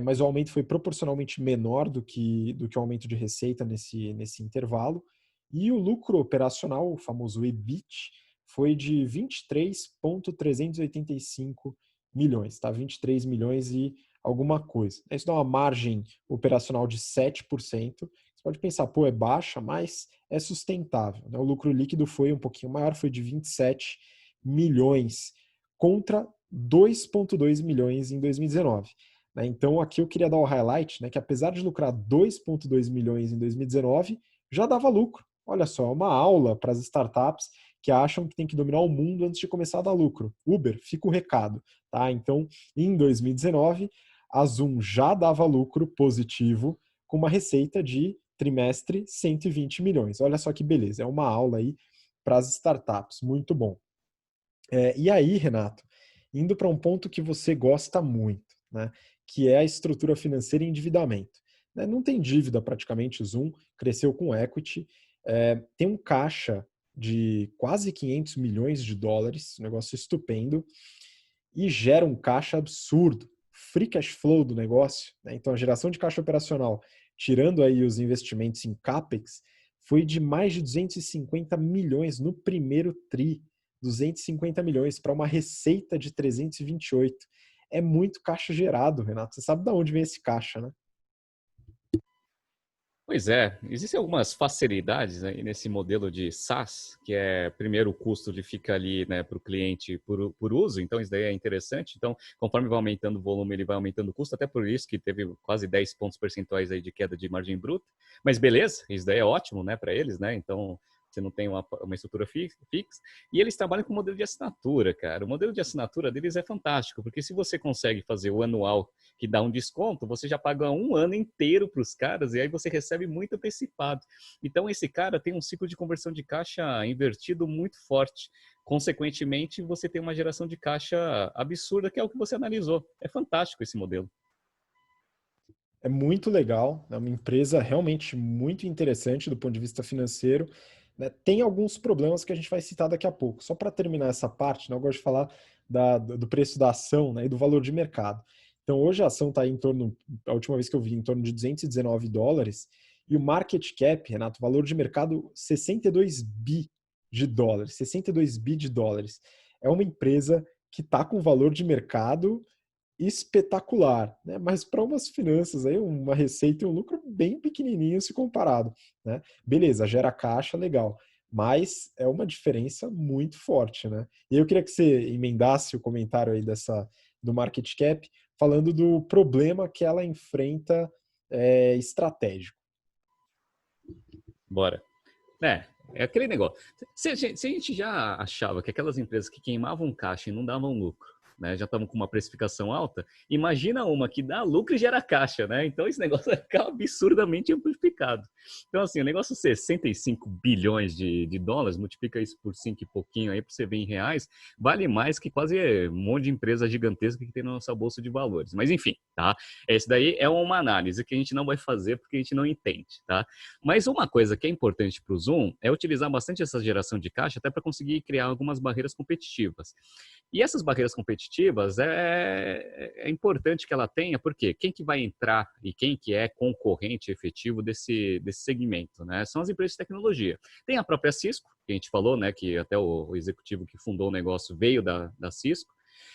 mas o aumento foi proporcionalmente menor do que o aumento de receita nesse intervalo. E o lucro operacional, o famoso EBIT, foi de 23,385 milhões, tá? 23 milhões e alguma coisa. Isso dá uma margem operacional de 7%. Você pode pensar, pô, é baixa, mas é sustentável. Né? O lucro líquido foi um pouquinho maior, foi de 27 milhões contra 2,2 milhões em 2019. Né? Então, aqui eu queria dar o highlight, né, que apesar de lucrar 2,2 milhões em 2019, já dava lucro. Olha só, uma aula para as startups que acham que tem que dominar o mundo antes de começar a dar lucro. Uber, fica o recado. Tá? Então, em 2019, a Zoom já dava lucro positivo com uma receita de trimestre 120 milhões. Olha só que beleza, é uma aula aí para as startups, muito bom. E aí, Renato, indo para um ponto que você gosta muito, né, que é a estrutura financeira e endividamento. Né? Não tem dívida praticamente, o Zoom cresceu com equity, tem um caixa de quase 500 milhões de dólares, um negócio estupendo, e gera um caixa absurdo. Free cash flow do negócio, né? Então a geração de caixa operacional, tirando aí os investimentos em CAPEX, foi de mais de 250 milhões no primeiro TRI. 250 milhões para uma receita de 328. É muito caixa gerado, Renato. Você sabe de onde vem esse caixa, né? Pois é, existem algumas facilidades aí nesse modelo de SaaS, que é primeiro o custo de fica ali, né, para o cliente por uso, então isso daí é interessante. Então, conforme vai aumentando o volume, ele vai aumentando o custo, até por isso que teve quase 10 pontos percentuais aí de queda de margem bruta. Mas beleza, isso daí é ótimo, né, para eles, né? Então, você não tem uma estrutura fixa. E eles trabalham com modelo de assinatura, cara. O modelo de assinatura deles é fantástico, porque se você consegue fazer o anual que dá um desconto, você já paga um ano inteiro para os caras e aí você recebe muito antecipado. Então, esse cara tem um ciclo de conversão de caixa invertido muito forte. Consequentemente, você tem uma geração de caixa absurda, que é o que você analisou. É fantástico esse modelo. É muito legal, é uma empresa realmente muito interessante do ponto de vista financeiro. né, tem alguns problemas que a gente vai citar daqui a pouco. Só para terminar essa parte, né, eu gosto de falar do preço da ação, né, e do valor de mercado. Então, hoje a ação está em torno, a última vez que eu vi, em torno de US$ 219, e o market cap, Renato, valor de mercado 62 bi de dólares. 62 bi de dólares. É uma empresa que está com valor de mercado espetacular, né? Mas para umas finanças aí, uma receita e um lucro bem pequenininho se comparado, né? Beleza, gera caixa, legal, mas é uma diferença muito forte, né? E eu queria que você emendasse o comentário aí do market cap, falando do problema que ela enfrenta estratégico. Bora. É aquele negócio. Se a gente já achava que aquelas empresas que queimavam caixa e não davam lucro, né, já estavam com uma precificação alta, imagina uma que dá lucro e gera caixa, né? Então esse negócio vai ficar absurdamente amplificado. Então, assim, o negócio 65 bilhões de dólares, multiplica isso por 5 e pouquinho aí para você ver em reais, vale mais que quase um monte de empresa gigantesca que tem na nossa bolsa de valores. Mas enfim, tá? Esse daí é uma análise que a gente não vai fazer porque a gente não entende, tá? Mas uma coisa que é importante para o Zoom é utilizar bastante essa geração de caixa até para conseguir criar algumas barreiras competitivas. E essas barreiras competitivas é importante que ela tenha, porque quem que vai entrar e quem que é concorrente efetivo desse segmento, né? São as empresas de tecnologia. Tem a própria Cisco, que a gente falou, né? Que até o executivo que fundou o negócio veio da Cisco.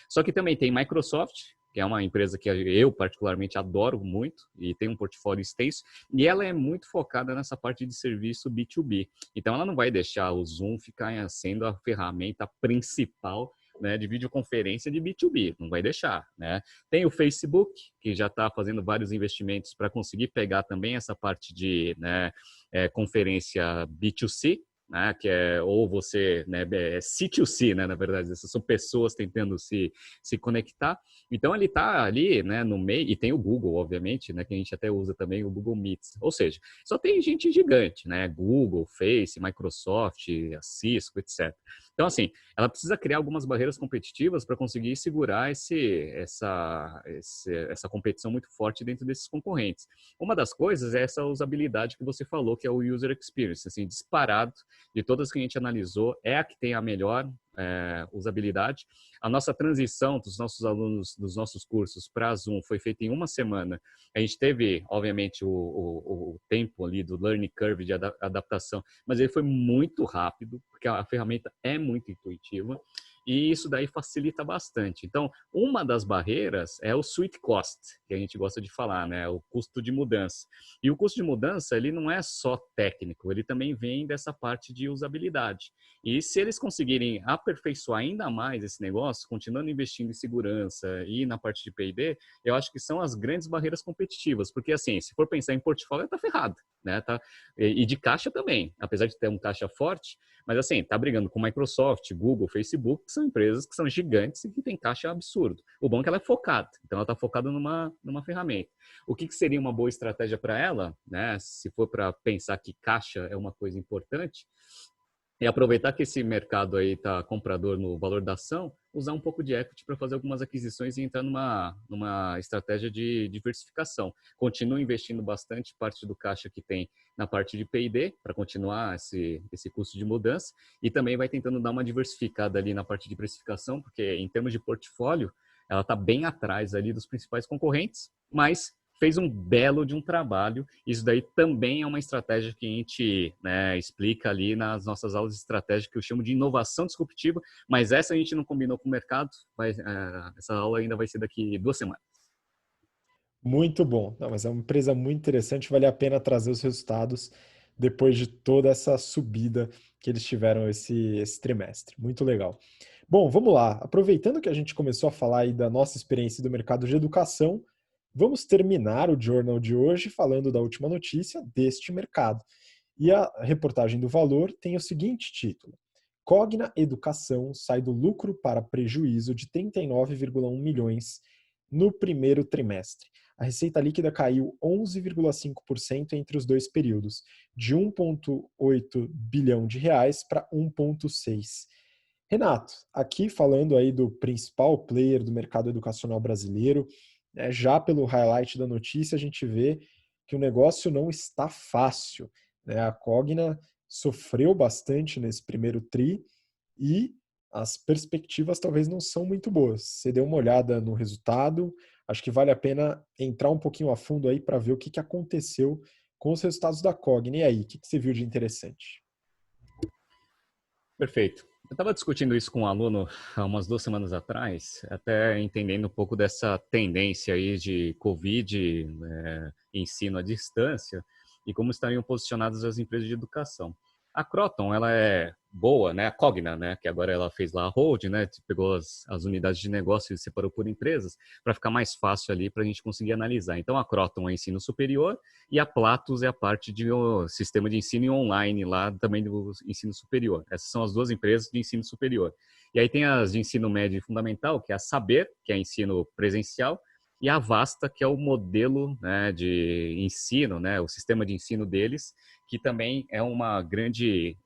Só que também tem Microsoft, que é uma empresa que eu particularmente adoro muito e tem um portfólio extenso, e ela é muito focada nessa parte de serviço B2B. Então, ela não vai deixar o Zoom ficar sendo a ferramenta principal, né, de videoconferência de B2B, não vai deixar, né? Tem o Facebook, que já está fazendo vários investimentos para conseguir pegar também essa parte de, né, conferência B2C, né, que é ou você, né, C2C, né, na verdade, essas são pessoas tentando se conectar. Então ele está ali, né, no meio, e tem o Google, obviamente, né, que a gente até usa também o Google Meets. Ou seja, só tem gente gigante, né, Google, Face, Microsoft, a Cisco, etc. Então, assim, ela precisa criar algumas barreiras competitivas para conseguir segurar essa competição muito forte dentro desses concorrentes. Uma das coisas é essa usabilidade que você falou, que é o user experience, assim, disparado de todas que a gente analisou, é a que tem a melhor usabilidade. A nossa transição dos nossos alunos, dos nossos cursos para Zoom foi feita em uma semana. A gente teve, obviamente, o tempo ali do learning curve de adaptação, mas ele foi muito rápido, porque a ferramenta é muito intuitiva. E isso daí facilita bastante. Então, uma das barreiras é o sweet cost, que a gente gosta de falar, né? O custo de mudança. E o custo de mudança, ele não é só técnico, ele também vem dessa parte de usabilidade. E se eles conseguirem aperfeiçoar ainda mais esse negócio, continuando investindo em segurança e na parte de P&D, eu acho que são as grandes barreiras competitivas. Porque, assim, se for pensar em portfólio, tá ferrado, né? E de caixa também, apesar de ter um caixa forte, mas assim, tá brigando com Microsoft, Google, Facebook, que são empresas que são gigantes e que têm caixa absurdo. O bom é que ela é focada, então ela está focada numa ferramenta. O que seria uma boa estratégia para ela, né? Se for para pensar que caixa é uma coisa importante, é aproveitar que esse mercado aí está comprador no valor da ação, usar um pouco de equity para fazer algumas aquisições e entrar numa estratégia de diversificação. Continua investindo bastante parte do caixa que tem na parte de P&D para continuar esse custo de mudança e também vai tentando dar uma diversificada ali na parte de precificação, porque em termos de portfólio, ela está bem atrás ali dos principais concorrentes, mas fez um belo de um trabalho. Isso daí também é uma estratégia que a gente, né, explica ali nas nossas aulas de estratégia, que eu chamo de inovação disruptiva, mas essa a gente não combinou com o mercado, essa aula ainda vai ser daqui 2 semanas. Muito bom. Não, mas é uma empresa muito interessante, vale a pena trazer os resultados depois de toda essa subida que eles tiveram esse trimestre. Muito legal. Bom, vamos lá. Aproveitando que a gente começou a falar aí da nossa experiência do mercado de educação, vamos terminar o Journal de hoje falando da última notícia deste mercado. E a reportagem do Valor tem o seguinte título: Cogna Educação sai do lucro para prejuízo de 39,1 milhões no primeiro trimestre. A receita líquida caiu 11,5% entre os dois períodos, de 1,8 bilhão de reais para 1,6. Renato, aqui falando aí do principal player do mercado educacional brasileiro, já pelo highlight da notícia a gente vê que o negócio não está fácil, né? A Cogna sofreu bastante nesse primeiro tri e as perspectivas talvez não são muito boas. Você deu uma olhada no resultado, acho que vale a pena entrar um pouquinho a fundo aí para ver o que aconteceu com os resultados da Cogna. E aí, o que você viu de interessante? Perfeito. Eu estava discutindo isso com um aluno há umas 2 semanas atrás, até entendendo um pouco dessa tendência aí de Covid, ensino à distância, e como estariam posicionadas as empresas de educação. A Croton, ela é boa, né? A Cogna, né? Que agora ela fez lá a hold, né? Pegou as unidades de negócio e separou por empresas para ficar mais fácil ali para a gente conseguir analisar. Então, a Croton é ensino superior e a Platos é a parte de sistema de ensino online lá também do ensino superior. Essas são as duas empresas de ensino superior. E aí tem as de ensino médio e fundamental, que é a Saber, que é ensino presencial, e a Vasta, que é o modelo, né, de ensino, né, o sistema de ensino deles, que também é uma grande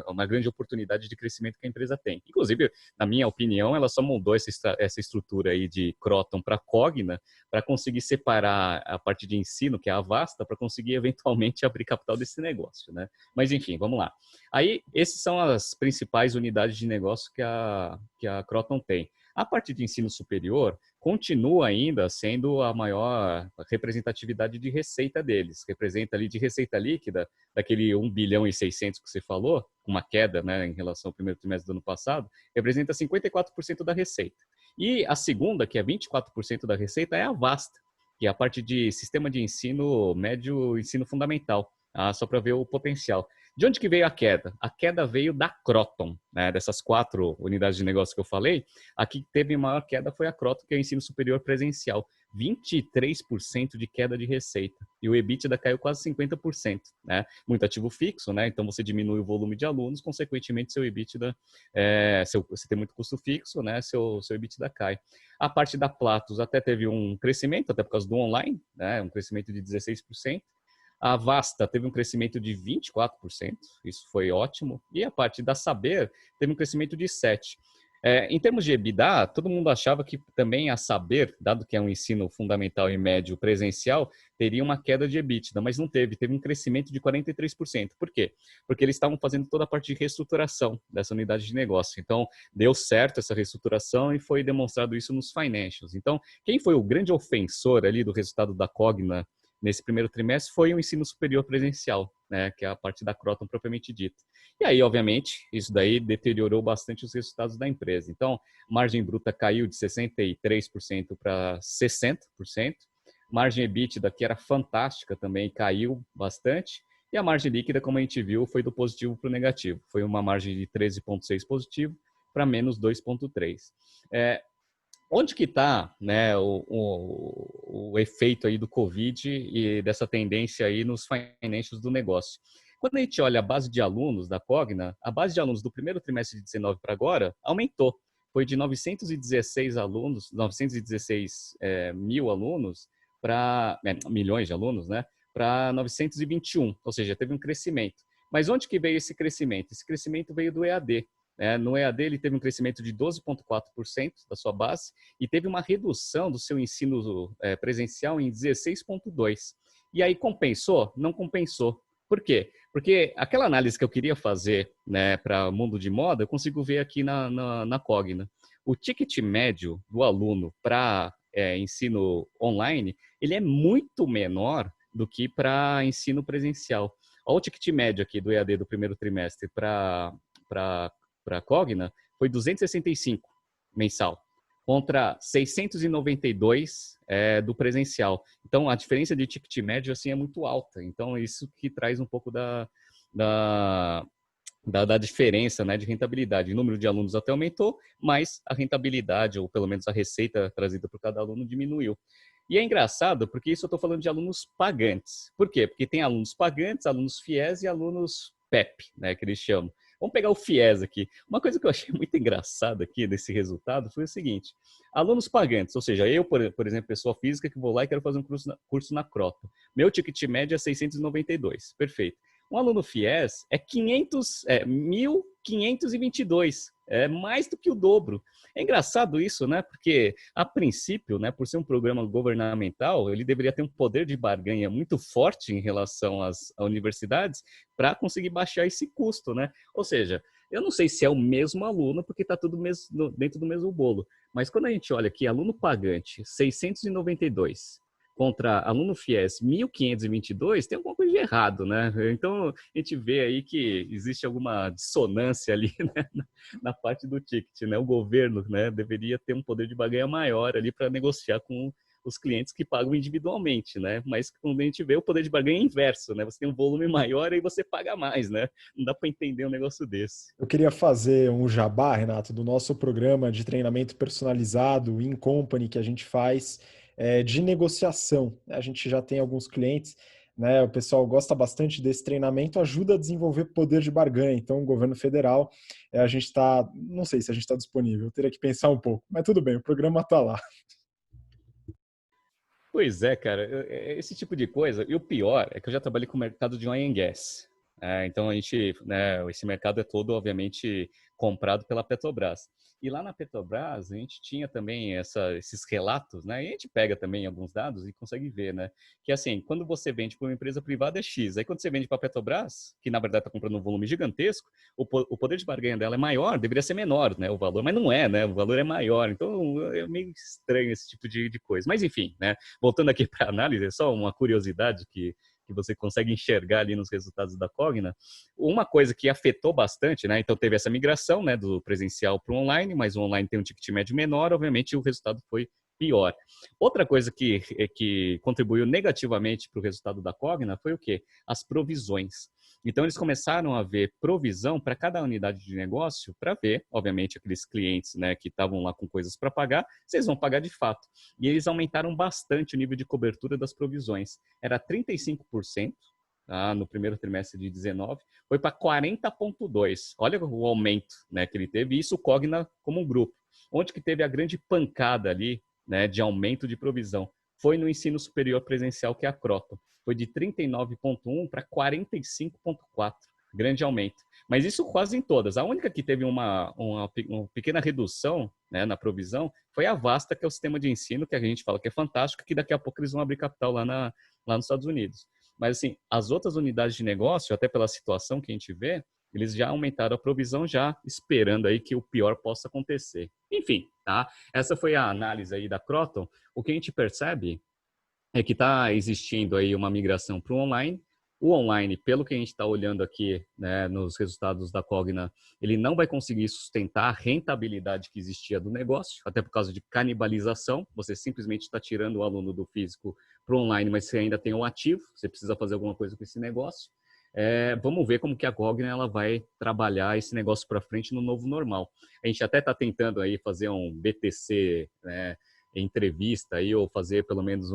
uma grande oportunidade de crescimento que a empresa tem. Inclusive, na minha opinião, ela só mudou essa estrutura aí de Croton para Cogna para conseguir separar a parte de ensino, que é a Vasta, para conseguir eventualmente abrir capital desse negócio, né? Mas enfim, vamos lá. Aí, essas são as principais unidades de negócio que a Croton tem. A parte de ensino superior continua ainda sendo a maior representatividade de receita deles. Representa ali de receita líquida, daquele 1 bilhão e 600 que você falou, com uma queda, né, em relação ao primeiro trimestre do ano passado, representa 54% da receita. E a segunda, que é 24% da receita, é a Vasta, que é a parte de sistema de ensino médio e ensino fundamental, só para ver o potencial. De onde que veio a queda? A queda veio da Croton, né? Dessas 4 unidades de negócio que eu falei, a que teve maior queda foi a Croton, que é o ensino superior presencial. 23% de queda de receita. E o EBITDA caiu quase 50%, né? Muito ativo fixo, né? Então você diminui o volume de alunos, consequentemente seu EBITDA, você tem muito custo fixo, né? Seu EBITDA cai. A parte da Platos até teve um crescimento, até por causa do online, né? Um crescimento de 16%. A Vasta teve um crescimento de 24%, isso foi ótimo. E a parte da Saber teve um crescimento de 7%. Em termos de EBITDA, todo mundo achava que também a Saber, dado que é um ensino fundamental e médio presencial, teria uma queda de EBITDA, mas não teve, teve um crescimento de 43%. Por quê? Porque eles estavam fazendo toda a parte de reestruturação dessa unidade de negócio. Então, deu certo essa reestruturação e foi demonstrado isso nos financials. Então, quem foi o grande ofensor ali do resultado da Cogna nesse primeiro trimestre foi o ensino superior presencial, né, que é a parte da Croton propriamente dita. E aí, obviamente, isso daí deteriorou bastante os resultados da empresa. Então, margem bruta caiu de 63% para 60%. Margem EBITDA, que era fantástica também, caiu bastante. E a margem líquida, como a gente viu, foi do positivo para o negativo. Foi uma margem de 13,6 positivo para menos 2,3. Onde que está, né, o efeito aí do Covid e dessa tendência aí nos financials do negócio? Quando a gente olha a base de alunos da Cogna, a base de alunos do primeiro trimestre de 19 para agora aumentou. Foi de 916 alunos, 916 mil alunos para milhões de alunos, né, para 921, ou seja, teve um crescimento. Mas onde que veio esse crescimento? Esse crescimento veio do EAD. No EAD, ele teve um crescimento de 12,4% da sua base e teve uma redução do seu ensino presencial em 16,2%. E aí, compensou? Não compensou. Por quê? Porque aquela análise que eu queria fazer, né, para o mundo de moda, eu consigo ver aqui na Cogna. O ticket médio do aluno para ensino online, ele é muito menor do que para ensino presencial. Olha o ticket médio aqui do EAD do primeiro trimestre para a Cogna foi 265 mensal, contra 692 do presencial. Então, a diferença de ticket médio assim, é muito alta. Então, isso que traz um pouco da diferença, né, de rentabilidade. O número de alunos até aumentou, mas a rentabilidade, ou pelo menos a receita trazida por cada aluno, diminuiu. E é engraçado, porque isso eu estou falando de alunos pagantes. Por quê? Porque tem alunos pagantes, alunos fiéis e alunos PEP, né, que eles chamam. Vamos pegar o FIES aqui. Uma coisa que eu achei muito engraçada aqui desse resultado foi o seguinte: alunos pagantes, ou seja, eu, por exemplo, pessoa física que vou lá e quero fazer um curso na Croton. Meu ticket médio é 692, perfeito. Um aluno FIES é 1.522. É mais do que o dobro. É engraçado isso, né? Porque, a princípio, né, por ser um programa governamental, ele deveria ter um poder de barganha muito forte em relação às universidades para conseguir baixar esse custo, né? Ou seja, eu não sei se é o mesmo aluno, porque está tudo dentro do mesmo bolo. Mas quando a gente olha aqui, aluno pagante, 692 contra aluno FIES 1.522, tem alguma coisa de errado, né? Então, a gente vê aí que existe alguma dissonância ali, né, na parte do ticket, né? O governo, né, deveria ter um poder de barganha maior ali para negociar com os clientes que pagam individualmente, né? Mas quando a gente vê, o poder de barganha é inverso, né? Você tem um volume maior e você paga mais, né? Não dá para entender um negócio desse. Eu queria fazer um jabá, Renato, do nosso programa de treinamento personalizado in company que a gente faz de negociação. A gente já tem alguns clientes, né? O pessoal gosta bastante desse treinamento, ajuda a desenvolver poder de barganha. Então, o governo federal, a gente está, não sei se a gente está disponível, eu teria que pensar um pouco, mas tudo bem, o programa está lá. Pois é, cara, esse tipo de coisa. E o pior é que eu já trabalhei com o mercado de oil and gas. Então a gente, né, esse mercado é todo, obviamente, comprado pela Petrobras. E lá na Petrobras a gente tinha também esses relatos, né? E a gente pega também alguns dados e consegue ver, né? Que assim, quando você vende para uma empresa privada é X, aí quando você vende para a Petrobras, que na verdade está comprando um volume gigantesco, o poder de barganha dela é maior, deveria ser menor, né? O valor, mas não é, né? O valor é maior. Então é meio estranho esse tipo de coisa. Mas enfim, né? Voltando aqui para a análise, é só uma curiosidade que você consegue enxergar ali nos resultados da Cogna. Uma coisa que afetou bastante, né? Então teve essa migração, né, do presencial para o online, mas o online tem um ticket médio menor, obviamente o resultado foi pior. Outra coisa que contribuiu negativamente para o resultado da Cogna foi o quê? As provisões. Então, eles começaram a ver provisão para cada unidade de negócio, para ver, obviamente, aqueles clientes, né, que estavam lá com coisas para pagar, se eles vão pagar de fato. E eles aumentaram bastante o nível de cobertura das provisões. Era 35%, tá, no primeiro trimestre de 19, foi para 40,2%. Olha o aumento, né, que ele teve, e isso o Cogna como um grupo. Onde que teve a grande pancada ali, né, de aumento de provisão? Foi no ensino superior presencial, que é a Croton. Foi de 39,1 para 45,4. Grande aumento. Mas isso quase em todas. A única que teve uma pequena redução, né, na provisão foi a Vasta, que é o sistema de ensino, que a gente fala que é fantástico, que daqui a pouco eles vão abrir capital lá nos Estados Unidos. Mas, assim, as outras unidades de negócio, até pela situação que a gente vê, eles já aumentaram a provisão, já esperando aí que o pior possa acontecer. Enfim, tá? Essa foi a análise aí da Croton. O que a gente percebe é que está existindo aí uma migração para o online. O online, pelo que a gente está olhando aqui, né, nos resultados da Cogna, ele não vai conseguir sustentar a rentabilidade que existia do negócio, até por causa de canibalização. Você simplesmente está tirando o aluno do físico para o online, mas você ainda tem o ativo, você precisa fazer alguma coisa com esse negócio. Vamos ver como que a Cogna ela vai trabalhar esse negócio para frente no novo normal. A gente até está tentando aí fazer um BTC, né, entrevista aí, ou fazer pelo menos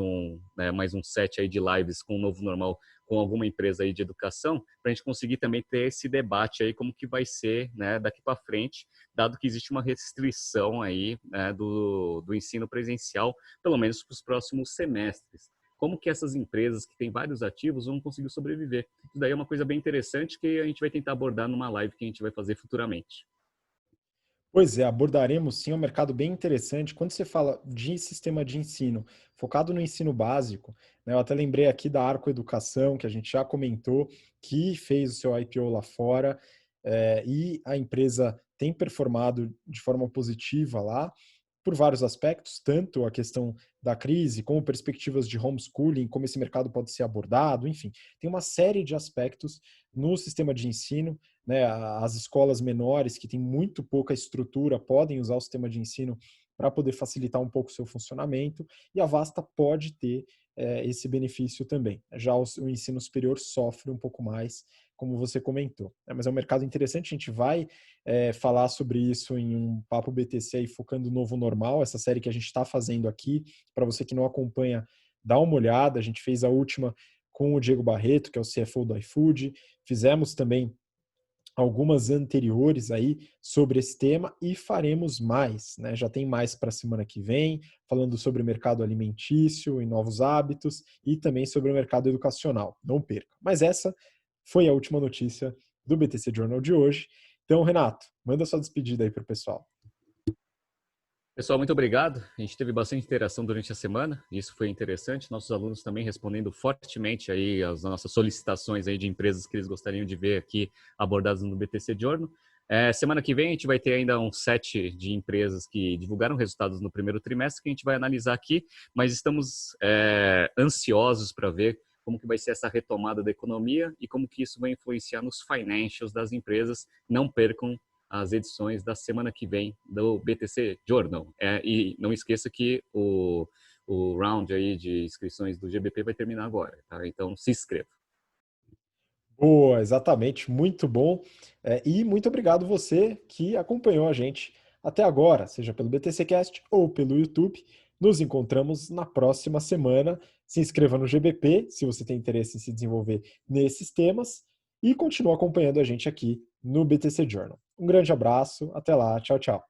mais um set aí de lives com o novo normal, com alguma empresa aí de educação, para a gente conseguir também ter esse debate aí, como que vai ser, né, daqui para frente, dado que existe uma restrição aí, né, do ensino presencial, pelo menos para os próximos semestres. Como que essas empresas que têm vários ativos vão conseguir sobreviver? Isso daí é uma coisa bem interessante que a gente vai tentar abordar numa live que a gente vai fazer futuramente. Pois é, abordaremos sim, é um mercado bem interessante. Quando você fala de sistema de ensino, focado no ensino básico, né, eu até lembrei aqui da Arco Educação, que a gente já comentou, que fez o seu IPO lá fora, e a empresa tem performado de forma positiva lá, por vários aspectos, tanto a questão da crise, como perspectivas de homeschooling, como esse mercado pode ser abordado, enfim, tem uma série de aspectos no sistema de ensino, né, as escolas menores que têm muito pouca estrutura podem usar o sistema de ensino para poder facilitar um pouco o seu funcionamento, e a Vasta pode ter esse benefício também. Já o ensino superior sofre um pouco mais, como você comentou. Mas é um mercado interessante, a gente vai falar sobre isso em um Papo BTC aí, focando no novo normal, essa série que a gente está fazendo aqui. Para você que não acompanha, dá uma olhada, a gente fez a última com o Diego Barreto, que é o CFO do iFood, fizemos também algumas anteriores aí sobre esse tema e faremos mais, né? Já tem mais para a semana que vem, falando sobre o mercado alimentício e novos hábitos e também sobre o mercado educacional. Não perca. Mas essa foi a última notícia do BTC Journal de hoje Então, Renato, manda sua despedida aí para o pessoal. Pessoal, muito obrigado. A gente teve bastante interação durante a semana, isso foi interessante. Nossos alunos também respondendo fortemente aí as nossas solicitações aí de empresas que eles gostariam de ver aqui abordadas no BTC Journal. Semana que vem a gente vai ter ainda um set de empresas que divulgaram resultados no primeiro trimestre que a gente vai analisar aqui, mas estamos ansiosos para ver como que vai ser essa retomada da economia e como que isso vai influenciar nos financials das empresas. Não percam as edições da semana que vem do BTC Journal. E não esqueça que o round aí de inscrições do GBP vai terminar agora, tá? Então se inscreva. Boa, exatamente, muito bom. E muito obrigado você que acompanhou a gente até agora, seja pelo BTC Cast ou pelo YouTube. Nos encontramos na próxima semana. Se inscreva no GBP se você tem interesse em se desenvolver nesses temas e continue acompanhando a gente aqui no BTC Journal. Um grande abraço, até lá, tchau, tchau.